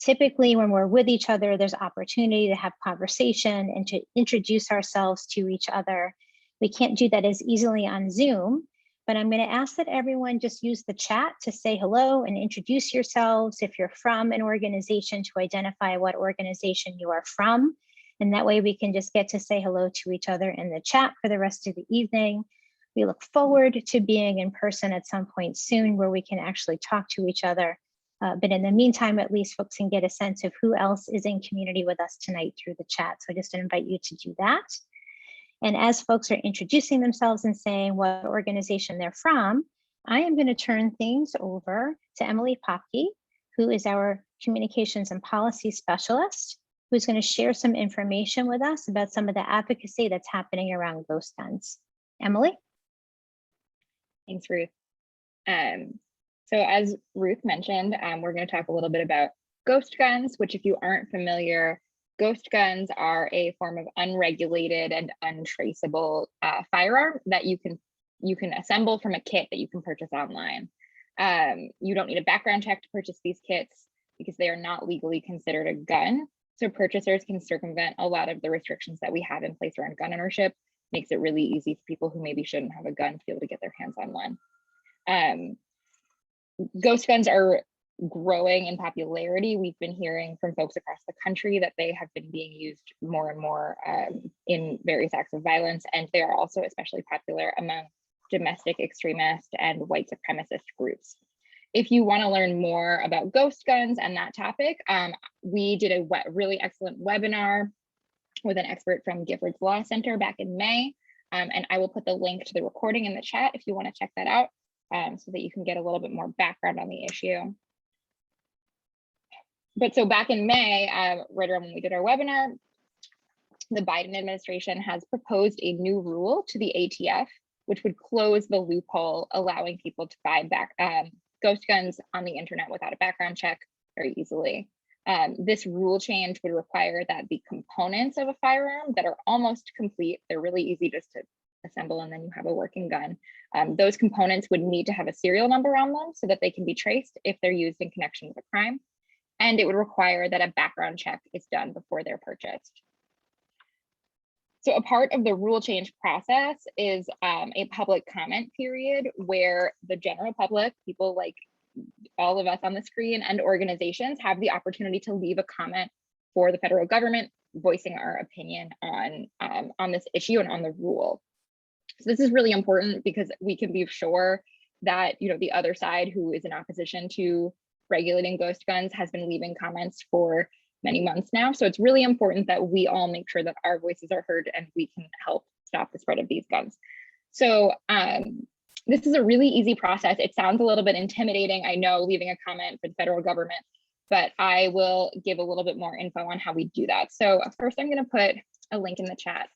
Typically, when we're with each other, there's opportunity to have conversation and to introduce ourselves to each other. We can't do that as easily on Zoom, but I'm going to ask that everyone just use the chat to say hello and introduce yourselves. If you're from an organization, to identify what organization you are from. And that way we can just get to say hello to each other in the chat for the rest of the evening. We look forward to being in person at some point soon where we can actually talk to each other. But in the meantime, at least folks can get a sense of who else is in community with us tonight through the chat. So I just invite you to do that. And as folks are introducing themselves and saying what organization they're from, I am going to turn things over to Emily Popke, who is our communications and policy specialist, who's going to share some information with us about some of the advocacy that's happening around ghost guns. Emily? Thanks, Ruth. So as Ruth mentioned, we're going to talk a little bit about ghost guns, which if you aren't familiar, ghost guns are a form of unregulated and untraceable firearm that you can assemble from a kit that you can purchase online. You don't need a background check to purchase these kits because they are not legally considered a gun. So purchasers can circumvent a lot of the restrictions that we have in place around gun ownership. Makes it really easy for people who maybe shouldn't have a gun to be able to get their hands on one. Ghost guns are growing in popularity. We've been hearing from folks across the country that they have been being used more and more in various acts of violence, and they are also especially popular among domestic extremist and white supremacist groups. If you want to learn more about ghost guns and that topic, we did a really excellent webinar with an expert from Giffords Law Center back in May, and I will put the link to the recording in the chat if you want to check that out, so that you can get a little bit more background on the issue. But so back in May, right around when we did our webinar, the Biden administration has proposed a new rule to the ATF, which would close the loophole allowing people to buy ghost guns on the internet without a background check very easily. This rule change would require that the components of a firearm that are almost complete, they're really easy just to assemble and then you have a working gun. Those components would need to have a serial number on them so that they can be traced if they're used in connection with a crime. And it would require that a background check is done before they're purchased. So a part of the rule change process is a public comment period where the general public, people like all of us on the screen and organizations, have the opportunity to leave a comment for the federal government, voicing our opinion on this issue and on the rule. So this is really important because we can be sure that the other side, who is in opposition to regulating ghost guns, has been leaving comments for many months now. So it's really important that we all make sure that our voices are heard and we can help stop the spread of these guns. So this is a really easy process. It sounds a little bit intimidating, I know, leaving a comment for the federal government, but I will give a little bit more info on how we do that. So first I'm going to put a link in the chat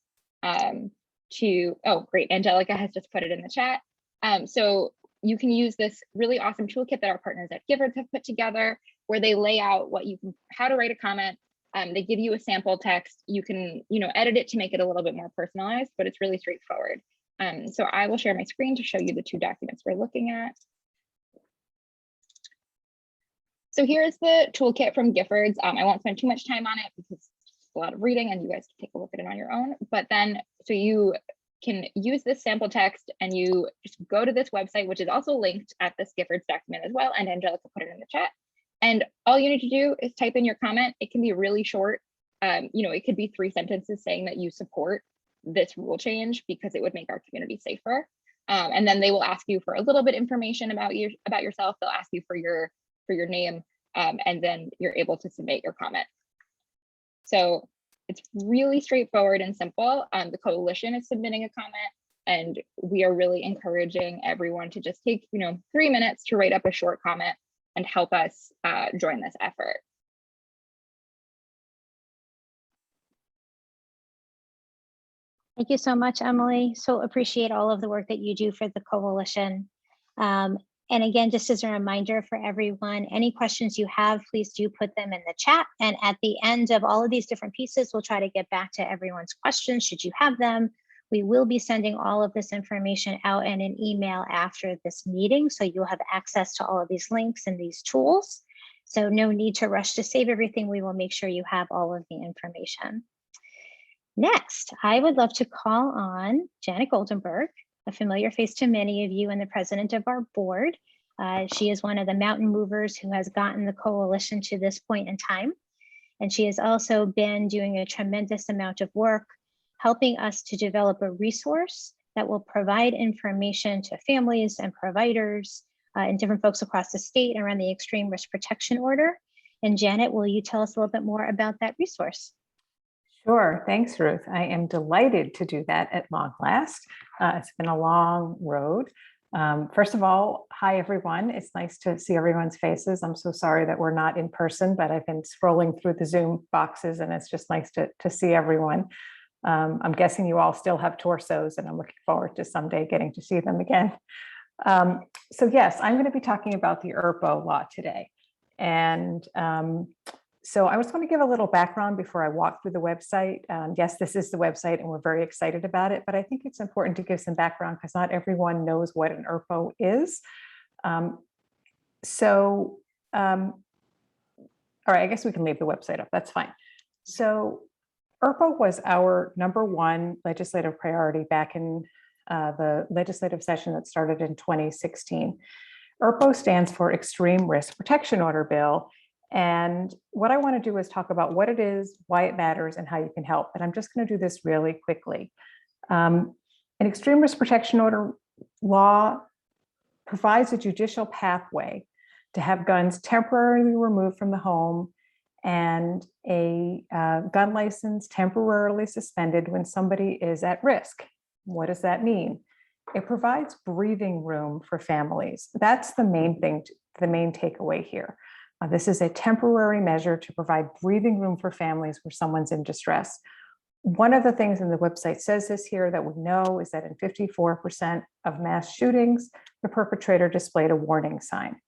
oh great, Angelica has just put it in the chat. So you can use this really awesome toolkit that our partners at Giffords have put together, where they lay out how to write a comment. They give you a sample text. You can edit it to make it a little bit more personalized, but it's really straightforward. So I will share my screen to show you the two documents we're looking at. So here's the toolkit from Giffords. I won't spend too much time on it because it's a lot of reading and you guys can take a look at it on your own. But then, so you can use this sample text and you just go to this website, which is also linked at this Giffords document as well. And Angelica put it in the chat. And all you need to do is type in your comment. It can be really short. It could be 3 sentences saying that you support this rule change because it would make our community safer. And then they will ask you for a little bit information about yourself. They'll ask you for your name, and then you're able to submit your comment. So it's really straightforward and simple. The coalition is submitting a comment, and we are really encouraging everyone to just take 3 minutes to write up a short comment and help us join this effort. Thank you so much, Emily. So appreciate all of the work that you do for the coalition. And again, just as a reminder for everyone, any questions you have, please do put them in the chat. And at the end of all of these different pieces, we'll try to get back to everyone's questions should you have them. We will be sending all of this information out in an email after this meeting, so you'll have access to all of these links and these tools. So no need to rush to save everything. We will make sure you have all of the information. Next, I would love to call on Janet Goldenberg, a familiar face to many of you and the president of our board. She is one of the mountain movers who has gotten the coalition to this point in time. And she has also been doing a tremendous amount of work helping us to develop a resource that will provide information to families and providers and different folks across the state around the Extreme Risk Protection Order. And Janet, will you tell us a little bit more about that resource? Sure. Thanks, Ruth. I am delighted to do that at long last. It's been a long road. First of all, hi, everyone. It's nice to see everyone's faces. I'm so sorry that we're not in person, but I've been scrolling through the Zoom boxes and it's just nice to see everyone. I'm guessing you all still have torsos and I'm looking forward to someday getting to see them again. So yes, I'm going to be talking about the ERPO law today. And so I just want to give a little background before I walk through the website. Yes, this is the website and we're very excited about it, but I think it's important to give some background because not everyone knows what an ERPO is. All right, I guess we can leave the website up, that's fine. So ERPO was our #1 legislative priority back in the legislative session that started in 2016. ERPO stands for Extreme Risk Protection Order Bill. And what I want to do is talk about what it is, why it matters, and how you can help. And I'm just going to do this really quickly. An Extreme Risk Protection Order law provides a judicial pathway to have guns temporarily removed from the home and a gun license temporarily suspended when somebody is at risk. What does that mean? It provides breathing room for families. That's the main thing, the main takeaway here. This is a temporary measure to provide breathing room for families where someone's in distress. One of the things in the website says this here that we know is that in 54% of mass shootings, the perpetrator displayed a warning sign.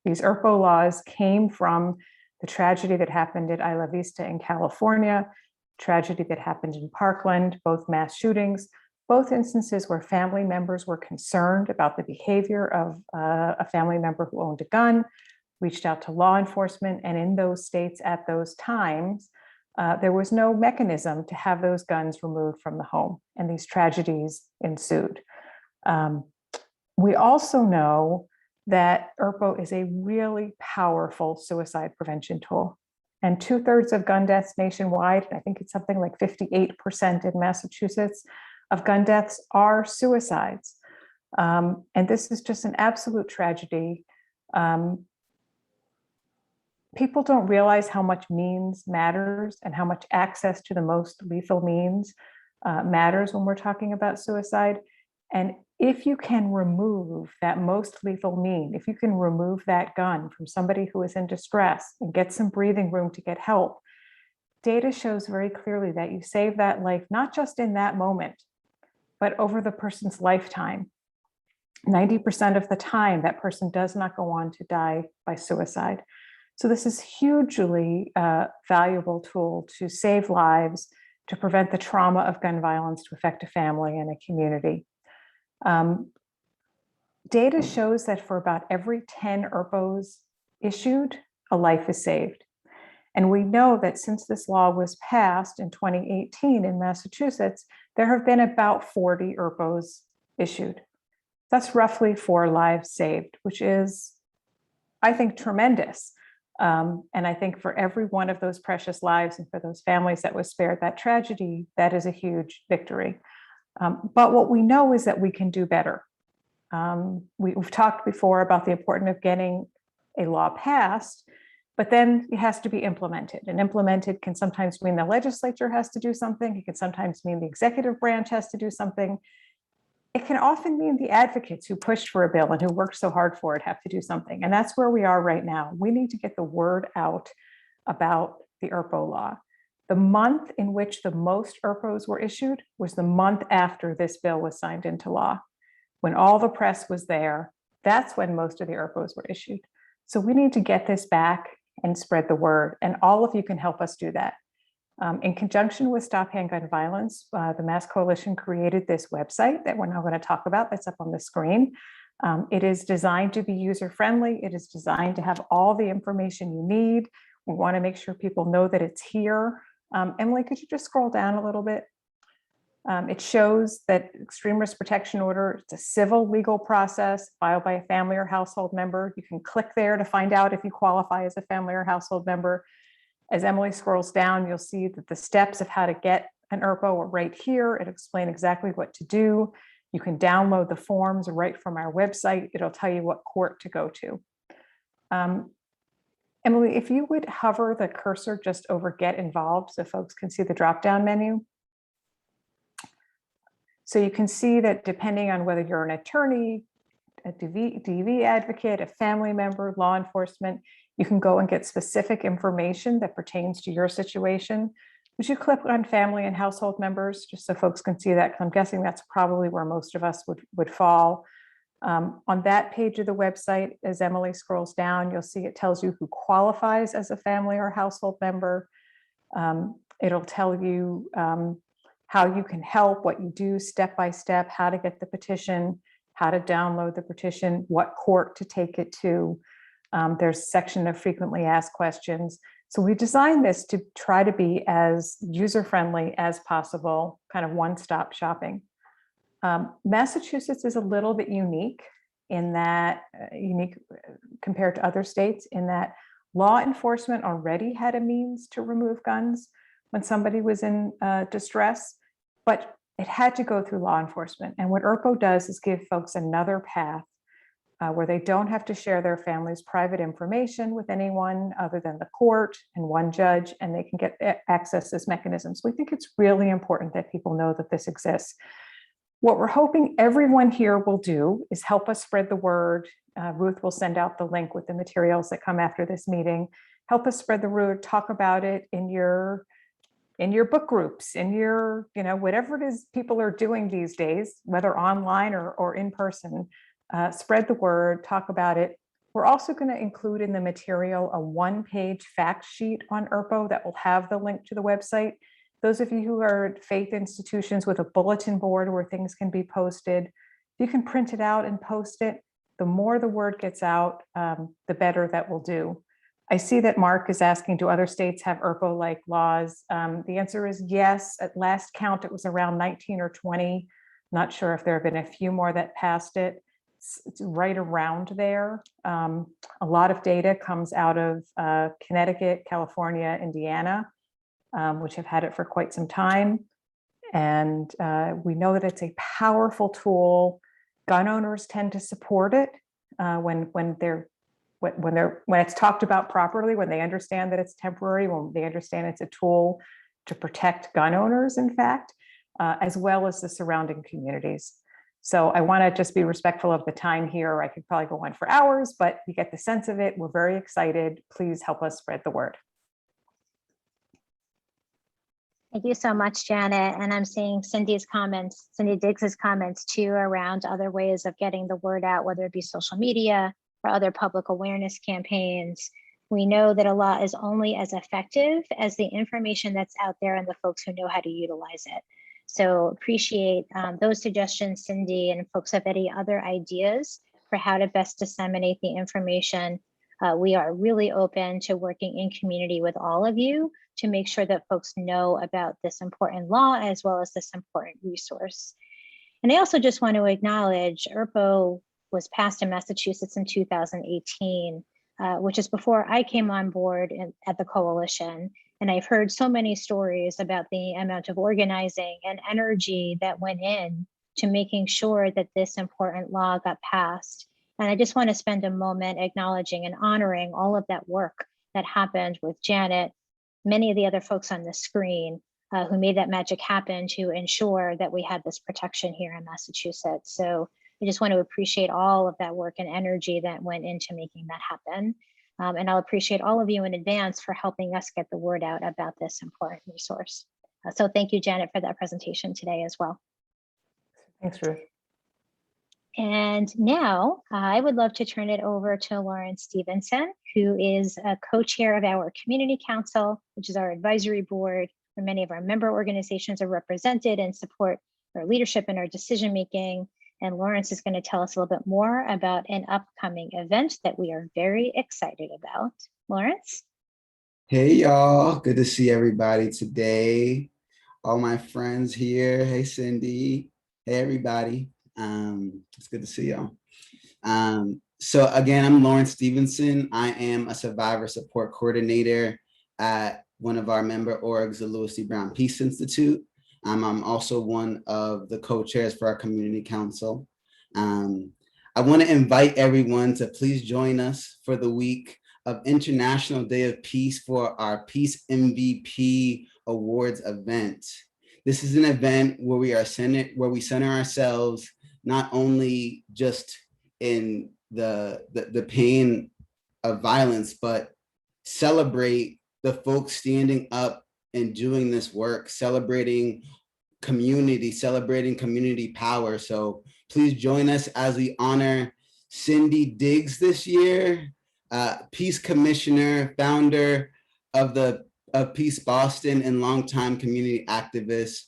These ERPO laws came from the tragedy that happened at Isla Vista in California, tragedy that happened in Parkland, both mass shootings, both instances where family members were concerned about the behavior of a family member who owned a gun, reached out to law enforcement, and in those states at those times, there was no mechanism to have those guns removed from the home, and these tragedies ensued. We also know that ERPO is a really powerful suicide prevention tool. And 2/3 of gun deaths nationwide, and I think it's something like 58% in Massachusetts, of gun deaths are suicides. And this is just an absolute tragedy. People don't realize how much means matters and how much access to the most lethal means matters when we're talking about suicide. And if you can remove that most lethal mean, if you can remove that gun from somebody who is in distress and get some breathing room to get help, data shows very clearly that you save that life, not just in that moment, but over the person's lifetime. 90% of the time, that person does not go on to die by suicide. So this is hugely valuable tool to save lives, to prevent the trauma of gun violence to affect a family and a community. Data shows that for about every 10 ERPOs issued, a life is saved. And we know that since this law was passed in 2018 in Massachusetts, there have been about 40 ERPOs issued. That's roughly 4 lives saved, which is, I think, tremendous. And I think for every one of those precious lives and for those families that was spared that tragedy, that is a huge victory. But what we know is that we can do better. We've talked before about the importance of getting a law passed, but then it has to be implemented. And implemented can sometimes mean the legislature has to do something. It can sometimes mean the executive branch has to do something. It can often mean the advocates who pushed for a bill and who worked so hard for it have to do something. And that's where we are right now. We need to get the word out about the ERPO law. The month in which the most ERPOs were issued was the month after this bill was signed into law. When all the press was there, that's when most of the ERPOs were issued. So we need to get this back and spread the word. And all of you can help us do that. In conjunction with Stop Handgun Violence, the Mass Coalition created this website that we're now going to talk about that's up on the screen. It is designed to be user-friendly. It is designed to have all the information you need. We want to make sure people know that it's here. Emily, could you just scroll down a little bit? It shows that extreme risk protection order, it's a civil legal process filed by a family or household member. You can click there to find out if you qualify as a family or household member. As Emily scrolls down, you'll see that the steps of how to get an ERPO are right here. It explains exactly what to do. You can download the forms right from our website. It'll tell you what court to go to. Emily, if you would hover the cursor just over Get Involved so folks can see the drop-down menu. So you can see that depending on whether you're an attorney, DV advocate, a family member, law enforcement. You can go and get specific information that pertains to your situation. Would you click on family and household members just so folks can see that? 'Cause I'm guessing that's probably where most of us would fall. On that page of the website, as Emily scrolls down, you'll see it tells you who qualifies as a family or household member. It'll tell you how you can help, what you do step by step, how to get the petition, how to download the petition, what court to take it to. There's a section of frequently asked questions. So we designed this to try to be as user-friendly as possible, kind of one-stop shopping. Massachusetts is a little bit unique in that, compared to other states, in that law enforcement already had a means to remove guns when somebody was in distress, but it had to go through law enforcement. And what ERPO does is give folks another path where they don't have to share their family's private information with anyone other than the court and one judge, and they can get access to this mechanism. So we think it's really important that people know that this exists. What we're hoping everyone here will do is help us spread the word. Ruth will send out the link with the materials that come after this meeting. Help us spread the word, talk about it in your book groups, in your, whatever it is people are doing these days, whether online or in person. Spread the word, talk about it. We're also going to include in the material a one-page fact sheet on ERPO that will have the link to the website. Those of you who are at faith institutions with a bulletin board where things can be posted, you can print it out and post it. The more the word gets out, the better that will do. I see that Mark is asking, do other states have ERPO-like laws? The answer is yes. At last count, it was around 19 or 20. Not sure if there have been a few more that passed it. It's right around there. A lot of data comes out of Connecticut, California, Indiana, which have had it for quite some time. And we know that it's a powerful tool. Gun owners tend to support it when it's talked about properly, when they understand that it's temporary, when they understand it's a tool to protect gun owners, in fact, as well as the surrounding communities. So I want to just be respectful of the time here. I could probably go on for hours, but you get the sense of it. We're very excited. Please help us spread the word. Thank you so much, Janet. And I'm seeing Cindy Diggs's comments too around other ways of getting the word out, whether it be social media or other public awareness campaigns. We know that a law is only as effective as the information that's out there and the folks who know how to utilize it. So appreciate those suggestions, Cindy, and folks have any other ideas for how to best disseminate the information. We are really open to working in community with all of you to make sure that folks know about this important law as well as this important resource. And I also just want to acknowledge ERPO was passed in Massachusetts in 2018, which is before I came on board at the coalition. And I've heard so many stories about the amount of organizing and energy that went in to making sure that this important law got passed. And I just want to spend a moment acknowledging and honoring all of that work that happened with Janet, many of the other folks on the screen who made that magic happen to ensure that we had this protection here in Massachusetts. So I just want to appreciate all of that work and energy that went into making that happen. And I'll appreciate all of you in advance for helping us get the word out about this important resource. So thank you, Janet, for that presentation today as well. Thanks, Ruth. And now I would love to turn it over to Lauren Stevenson, who is a co-chair of our Community Council, which is our advisory board where many of our member organizations are represented and support our leadership and our decision-making. And Lawrence is going to tell us a little bit more about an upcoming event that we are very excited about. Lawrence? Hey, y'all. Good to see everybody today. All my friends here. Hey, Cindy. Hey, everybody. It's good to see y'all. So again, I'm Lawrence Stevenson. I am a survivor support coordinator at one of our member orgs, the Louis C. Brown Peace Institute. I'm also one of the co-chairs for our community council. I want to invite everyone to please join us for the week of International Day of Peace for our Peace MVP Awards event. This is an event where we center ourselves not only just in the pain of violence, but celebrate the folks standing up and doing this work, celebrating community power. So please join us as we honor Cindy Diggs this year, Peace Commissioner, founder of Peace Boston, and longtime community activist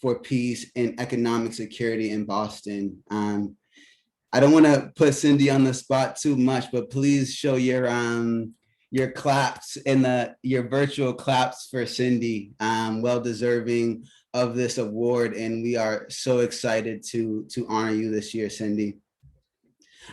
for peace and economic security in Boston. I don't want to put Cindy on the spot too much, but please show your claps and your virtual claps for Cindy. Well deserving of this award, and we are so excited to honor you this year, Cindy.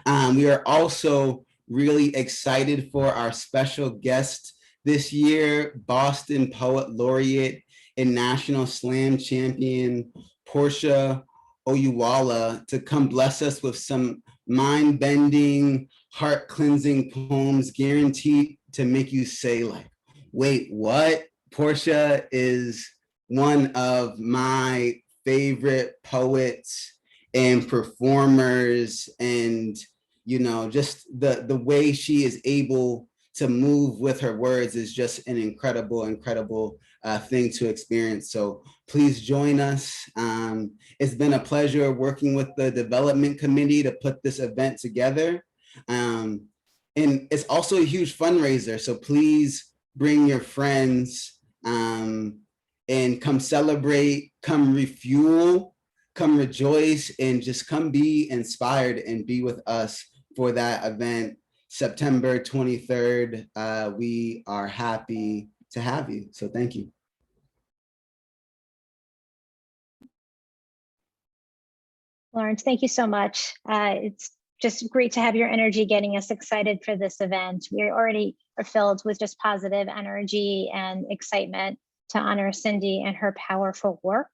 We are also really excited for our special guest this year, Boston Poet Laureate and National Slam Champion, Portia Oyuwala, to come bless us with some mind-bending, heart-cleansing poems guaranteed to make you say, like, wait, what? Portia is one of my favorite poets and performers, and just the way she is able to move with her words is just an incredible thing to experience. So please join us. It's been a pleasure working with the development committee to put this event together. And it's also a huge fundraiser. So please bring your friends and come celebrate, come refuel, come rejoice, and just come be inspired and be with us for that event, September 23rd. We are happy to have you. So thank you. Lawrence, thank you so much. It's just great to have your energy getting us excited for this event. We already are filled with just positive energy and excitement to honor Cindy and her powerful work,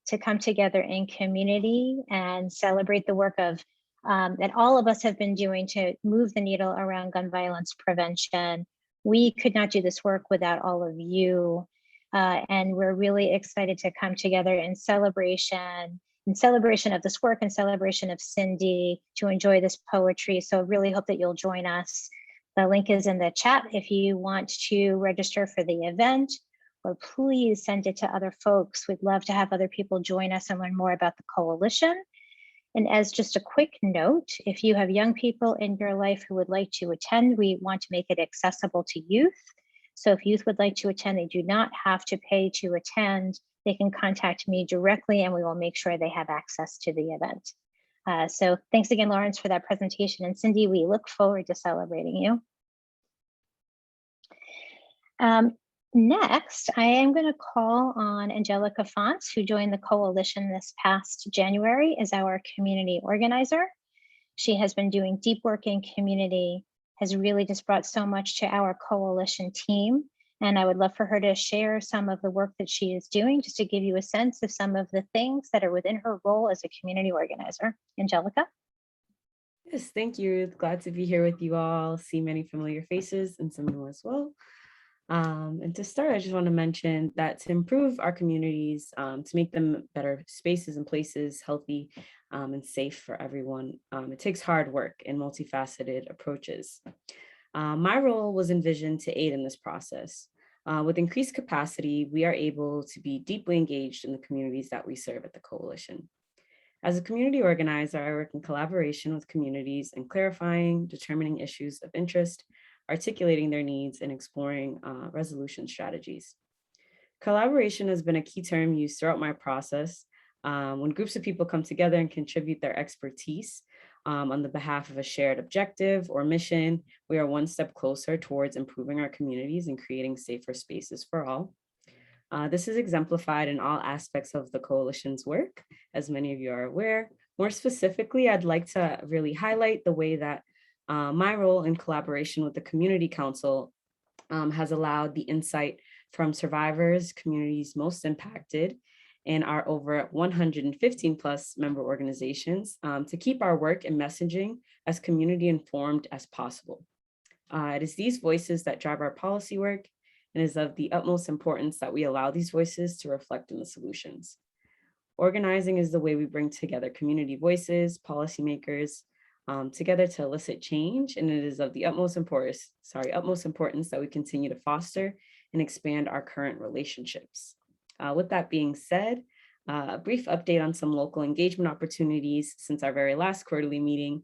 to come together in community and celebrate the work of that all of us have been doing to move the needle around gun violence prevention. We could not do this work without all of you. And we're really excited to come together in celebration of this work and celebration of Cindy, to enjoy this poetry. So really hope that you'll join us. The link is in the chat if you want to register for the event, or please send it to other folks. We'd love to have other people join us and learn more about the coalition. And as just a quick note, if you have young people in your life who would like to attend, we want to make it accessible to youth. So if youth would like to attend, they do not have to pay to attend. They can contact me directly and we will make sure they have access to the event. So thanks again, Lawrence, for that presentation. And Cindy, we look forward to celebrating you. Next, I am going to call on Angelica Fonts, who joined the coalition this past January as our community organizer. She has been doing deep work in community, has really just brought so much to our coalition team. And I would love for her to share some of the work that she is doing, just to give you a sense of some of the things that are within her role as a community organizer. Angelica? Yes, thank you. Glad to be here with you all. See many familiar faces and some new as well. And to start, I just want to mention that to improve our communities, to make them better spaces and places, healthy and safe for everyone, it takes hard work and multifaceted approaches. My role was envisioned to aid in this process. With increased capacity, we are able to be deeply engaged in the communities that we serve at the coalition. As a community organizer, I work in collaboration with communities in clarifying, determining issues of interest, articulating their needs, and exploring resolution strategies. Collaboration has been a key term used throughout my process. When groups of people come together and contribute their expertise on the behalf of a shared objective or mission, we are one step closer towards improving our communities and creating safer spaces for all. This is exemplified in all aspects of the coalition's work, as many of you are aware. More specifically, I'd like to really highlight the way that my role in collaboration with the Community Council has allowed the insight from survivors, communities most impacted, and our over 115 plus member organizations to keep our work and messaging as community informed as possible. It is these voices that drive our policy work, and is of the utmost importance that we allow these voices to reflect in the solutions. Organizing is the way we bring together community voices, policymakers, together to elicit change, and it is of the utmost importance that we continue to foster and expand our current relationships. With that being said, a brief update on some local engagement opportunities since our very last quarterly meeting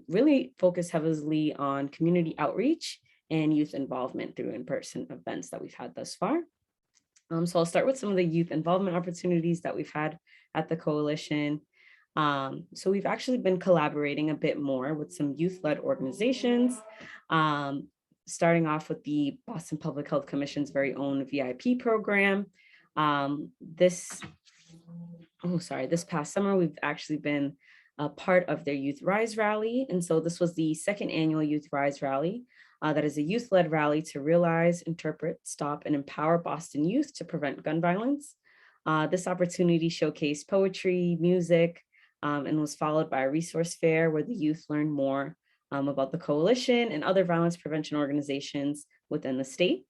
really focused heavily on community outreach and youth involvement through in-person events that we've had thus far. So I'll start with some of the youth involvement opportunities that we've had at the coalition. So we've actually been collaborating a bit more with some youth-led organizations, starting off with the Boston Public Health Commission's very own VIP program. This past summer, we've actually been a part of their Youth Rise rally. And so this was the second annual Youth Rise rally. That is a youth-led rally to realize, interpret, stop, and empower Boston youth to prevent gun violence. This opportunity showcased poetry, music, and was followed by a resource fair where the youth learned more about the coalition and other violence prevention organizations within the state.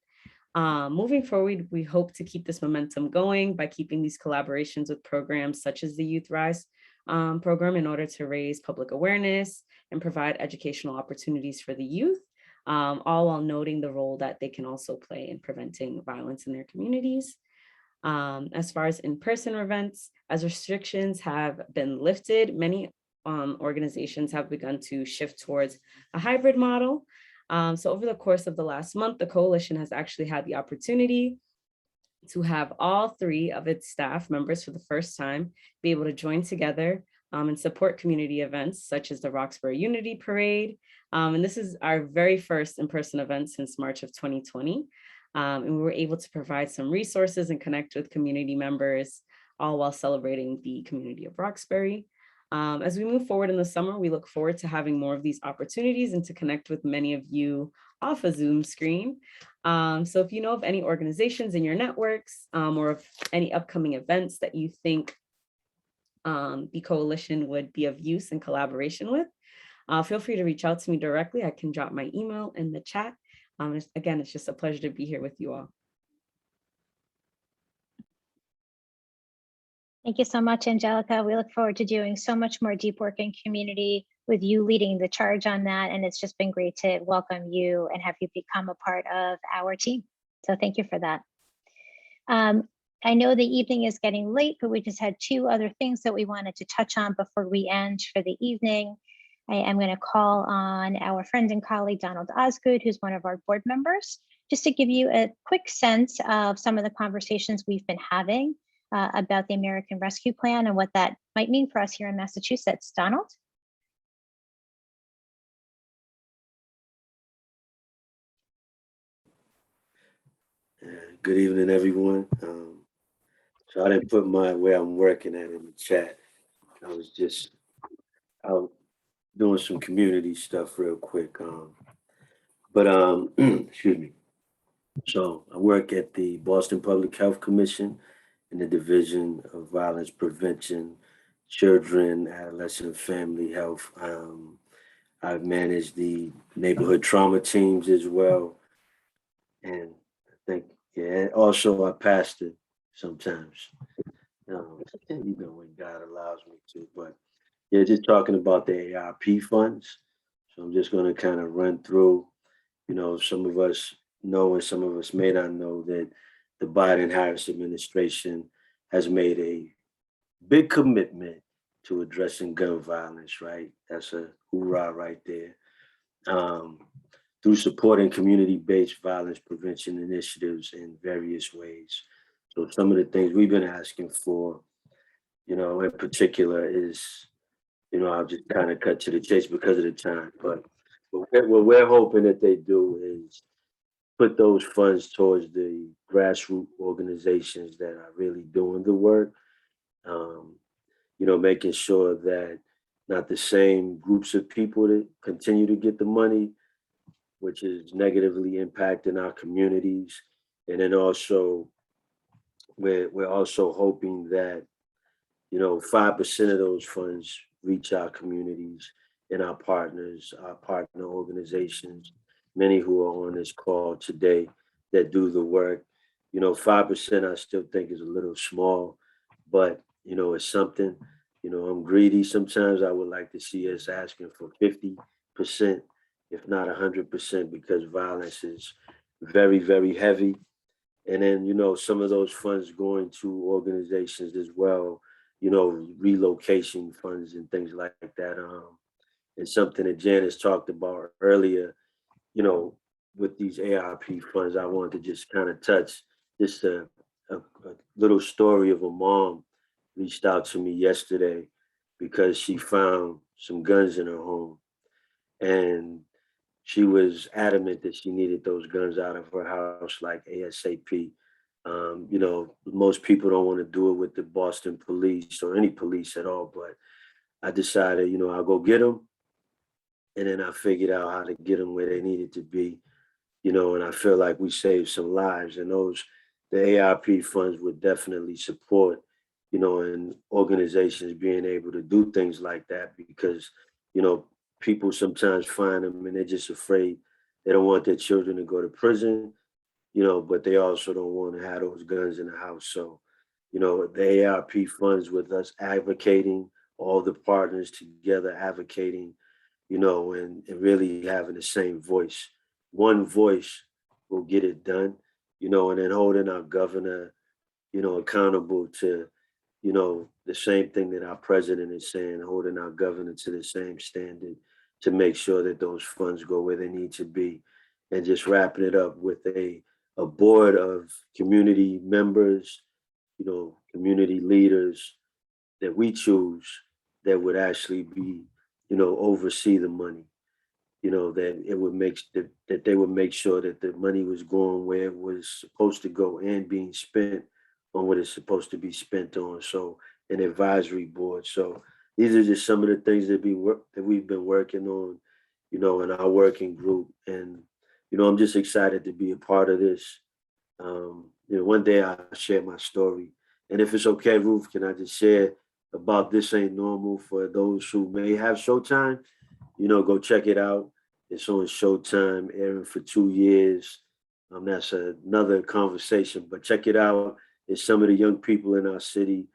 Moving forward, we hope to keep this momentum going by keeping these collaborations with programs such as the Youth Rise program in order to raise public awareness and provide educational opportunities for the youth, all while noting the role that they can also play in preventing violence in their communities. As far as in-person events, as restrictions have been lifted, many organizations have begun to shift towards a hybrid model. So over the course of the last month, the coalition has actually had the opportunity to have all 3 of its staff members for the first time be able to join together and support community events such as the Roxbury Unity Parade. And this is our very first in-person event since March of 2020. And we were able to provide some resources and connect with community members, all while celebrating the community of Roxbury. As we move forward in the summer, we look forward to having more of these opportunities and to connect with many of you off a Zoom screen. So if you know of any organizations in your networks or of any upcoming events that you think the coalition would be of use and collaboration with, feel free to reach out to me directly. I can drop my email in the chat. Again, it's just a pleasure to be here with you all. Thank you so much, Angelica. We look forward to doing so much more deep work in community with you leading the charge on that. And it's just been great to welcome you and have you become a part of our team. So thank you for that. I know the evening is getting late, but we just had 2 other things that we wanted to touch on before we end for the evening. I am going to call on our friend and colleague, Donald Osgood, who's one of our board members, just to give you a quick sense of some of the conversations we've been having about the American Rescue Plan and what that might mean for us here in Massachusetts. Donald? Good evening, everyone. So I didn't put where I'm working at in the chat. I was just out doing some community stuff real quick. Excuse me. So I work at the Boston Public Health Commission in the Division of Violence Prevention, Children, Adolescent, Family Health. I've managed the neighborhood trauma teams as well. And I think, yeah, also I pastor sometimes, when God allows me to, but yeah, just talking about the ARP funds. So I'm just going to kind of run through, some of us know and some of us may not know that the Biden-Harris administration has made a big commitment to addressing gun violence, right? That's a hoorah right there. Through supporting community-based violence prevention initiatives in various ways. So some of the things we've been asking for, in particular is, I'll just kind of cut to the chase because of the time, but what we're hoping that they do is put those funds towards the grassroots organizations that are really doing the work, making sure that not the same groups of people that continue to get the money, which is negatively impacting our communities. And then also, we're also hoping that, 5% of those funds reach our communities and our partners, our partner organizations, many who are on this call today that do the work. 5% I still think is a little small, but, it's something. You know, I'm greedy. Sometimes I would like to see us asking for 50%, if not 100%, because violence is very, very heavy. And then, you know, some of those funds going to organizations as well, you know, relocation funds and things like that. And something that Janice talked about earlier, you know, with these ARP funds, I wanted to just kind of touch just a little story of a mom reached out to me yesterday because she found some guns in her home. And she was adamant that she needed those guns out of her house like ASAP. You know, most people don't want to do it with the Boston police or any police at all, but I decided, you know, I'll go get them. And then I figured out how to get them where they needed to be, you know, and I feel like we saved some lives. And the ARP funds would definitely support, you know, and organizations being able to do things like that because, you know, people sometimes find them and they're just afraid. They don't want their children to go to prison, you know, but they also don't want to have those guns in the house. So, you know, the ARP funds with us advocating, all the partners together advocating, you know, and really having the same voice. One voice will get it done, you know, and then holding our governor, you know, accountable to, you know, the same thing that our president is saying, holding our governor to the same standard to make sure that those funds go where they need to be. And just wrapping it up with a board of community members, you know, community leaders that we choose that would actually be, you know, oversee the money, you know, that it would make that they would make sure that the money was going where it was supposed to go and being spent on what it's supposed to be spent on. So an advisory board. So these are just some of the things that we've been working on, you know, in our working group. And, you know, I'm just excited to be a part of this. You know, one day I'll share my story. And if it's okay, Ruth, can I just share about This Ain't Normal for those who may have Showtime? You know, go check it out. It's on Showtime, airing for 2 years. That's another conversation, but check it out. It's some of the young people in our city,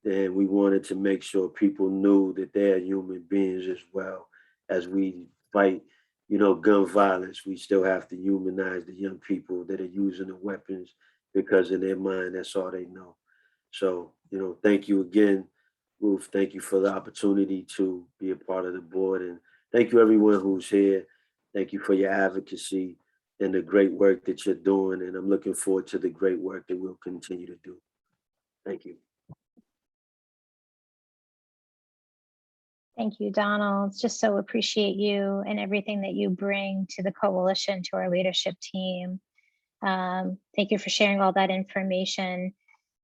and we wanted to make sure people knew that they're human beings as well. As we fight, you know, gun violence, we still have to humanize the young people that are using the weapons because in their mind, that's all they know. So, you know, thank you again, Ruth. Thank you for the opportunity to be a part of the board. And thank you, everyone who's here. Thank you for your advocacy and the great work that you're doing. And I'm looking forward to the great work that we'll continue to do. Thank you. Thank you, Donald. Just so appreciate you and everything that you bring to the coalition, to our leadership team. Thank you for sharing all that information.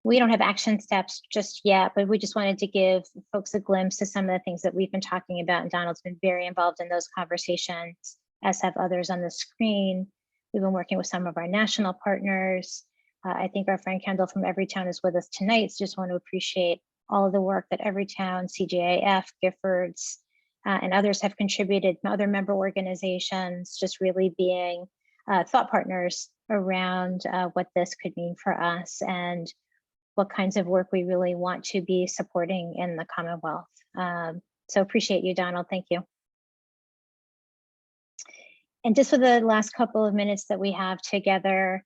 We don't have action steps just yet, but we just wanted to give folks a glimpse to some of the things that we've been talking about. And Donald's been very involved in those conversations, as have others on the screen. We've been working with some of our national partners. I think our friend Kendall from Everytown is with us tonight. So just want to appreciate all of the work that Everytown, CJAF, Giffords, and others have contributed, other member organizations, just really being thought partners around what this could mean for us and what kinds of work we really want to be supporting in the Commonwealth. So appreciate you, Donald. Thank you. And just for the last couple of minutes that we have together,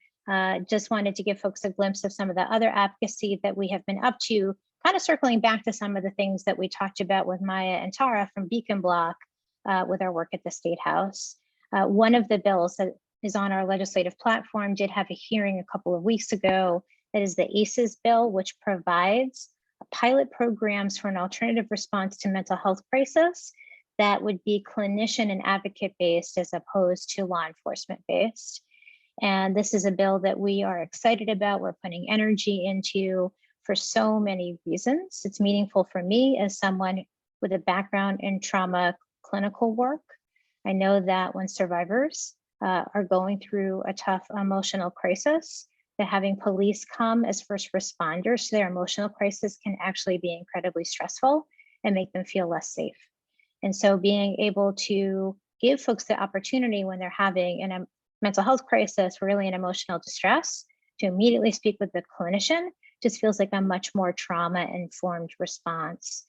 just wanted to give folks a glimpse of some of the other advocacy that we have been up to, kind of circling back to some of the things that we talked about with Maya and Tara from Beacon Bloc with our work at the State House. One of the bills that is on our legislative platform did have a hearing a couple of weeks ago. That is the ACEs bill, which provides pilot programs for an alternative response to mental health crisis that would be clinician and advocate based as opposed to law enforcement based. And this is a bill that we are excited about. We're putting energy into for so many reasons. It's meaningful for me as someone with a background in trauma clinical work. I know that when survivors are going through a tough emotional crisis, that having police come as first responders to their emotional crisis can actually be incredibly stressful and make them feel less safe. And so being able to give folks the opportunity when they're having a mental health crisis, really an emotional distress, to immediately speak with the clinician just feels like a much more trauma-informed response.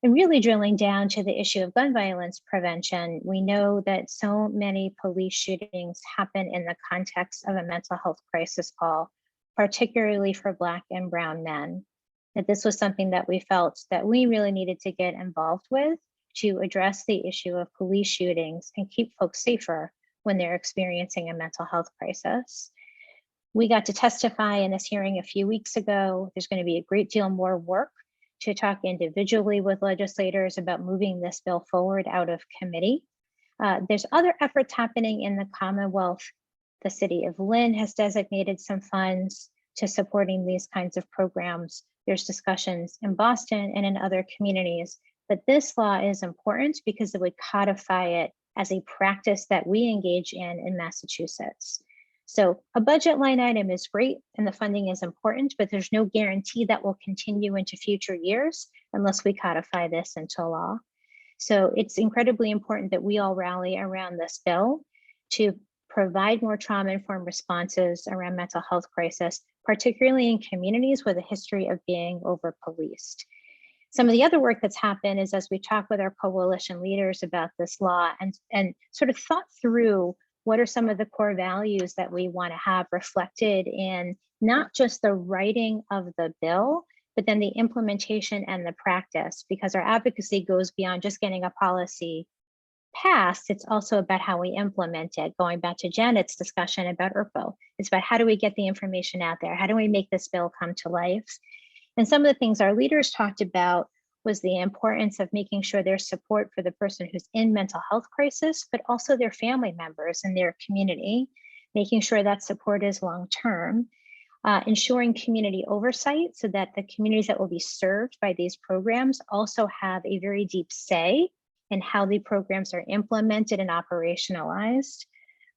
And really drilling down to the issue of gun violence prevention, we know that so many police shootings happen in the context of a mental health crisis call, particularly for Black and Brown men. That this was something that we felt that we really needed to get involved with to address the issue of police shootings and keep folks safer when they're experiencing a mental health crisis. We got to testify in this hearing a few weeks ago. There's going to be a great deal more work to talk individually with legislators about moving this bill forward out of committee. There's other efforts happening in the Commonwealth. The city of Lynn has designated some funds to supporting these kinds of programs. There's discussions in Boston and in other communities, but this law is important because it would codify it as a practice that we engage in Massachusetts. So a budget line item is great and the funding is important, but there's no guarantee that will continue into future years unless we codify this into law. So it's incredibly important that we all rally around this bill to provide more trauma-informed responses around mental health crisis, particularly in communities with a history of being over-policed. Some of the other work that's happened is as we talk with our coalition leaders about this law and sort of thought through what are some of the core values that we want to have reflected in not just the writing of the bill, but then the implementation and the practice, because our advocacy goes beyond just getting a policy passed. It's also about how we implement it. Going back to Janet's discussion about ERPO, it's about how do we get the information out there? How do we make this bill come to life? And some of the things our leaders talked about was the importance of making sure there's support for the person who's in mental health crisis, but also their family members and their community, making sure that support is long-term, ensuring community oversight so that the communities that will be served by these programs also have a very deep say in how the programs are implemented and operationalized,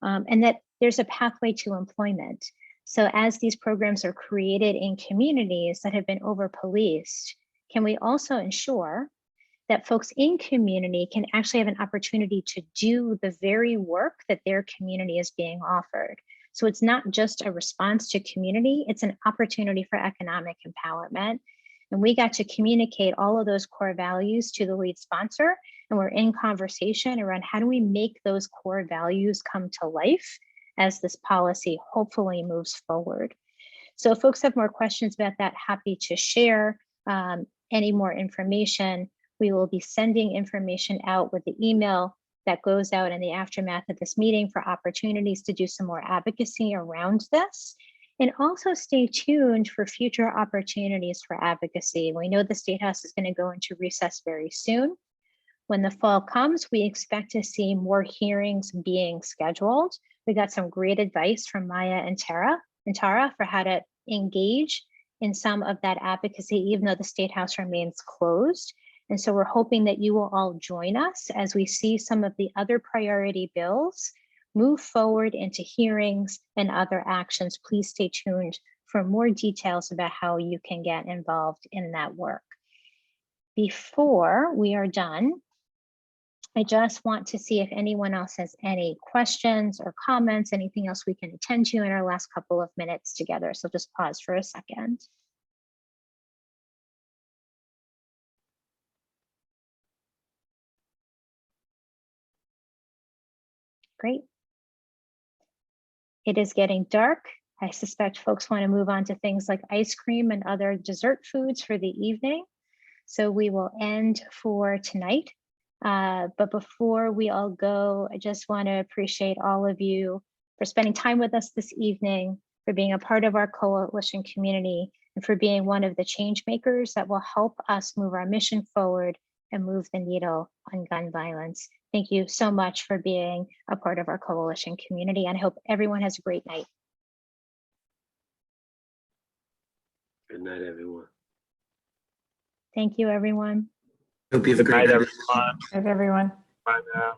and that there's a pathway to employment. So as these programs are created in communities that have been over-policed, can we also ensure that folks in community can actually have an opportunity to do the very work that their community is being offered? So it's not just a response to community, it's an opportunity for economic empowerment. And we got to communicate all of those core values to the lead sponsor, and we're in conversation around how do we make those core values come to life as this policy hopefully moves forward. So if folks have more questions about that, happy to share any more information. We will be sending information out with the email that goes out in the aftermath of this meeting for opportunities to do some more advocacy around this. And also stay tuned for future opportunities for advocacy. We know the State House is going to go into recess very soon. When the fall comes, we expect to see more hearings being scheduled. We got some great advice from Maya and Tara for how to engage in some of that advocacy, even though the State House remains closed. And so we're hoping that you will all join us as we see some of the other priority bills move forward into hearings and other actions. Please stay tuned for more details about how you can get involved in that work. Before we are done, I just want to see if anyone else has any questions or comments, anything else we can attend to in our last couple of minutes together. So just pause for a second. Great. It is getting dark. I suspect folks want to move on to things like ice cream and other dessert foods for the evening. So we will end for tonight. But before we all go, I just want to appreciate all of you for spending time with us this evening, for being a part of our coalition community, and for being one of the change makers that will help us move our mission forward and move the needle on gun violence. Thank you so much for being a part of our coalition community, and I hope everyone has a great night. Good night, everyone. Thank you, everyone. Hope you have a great Good night, night. everyone. Everyone. Bye now.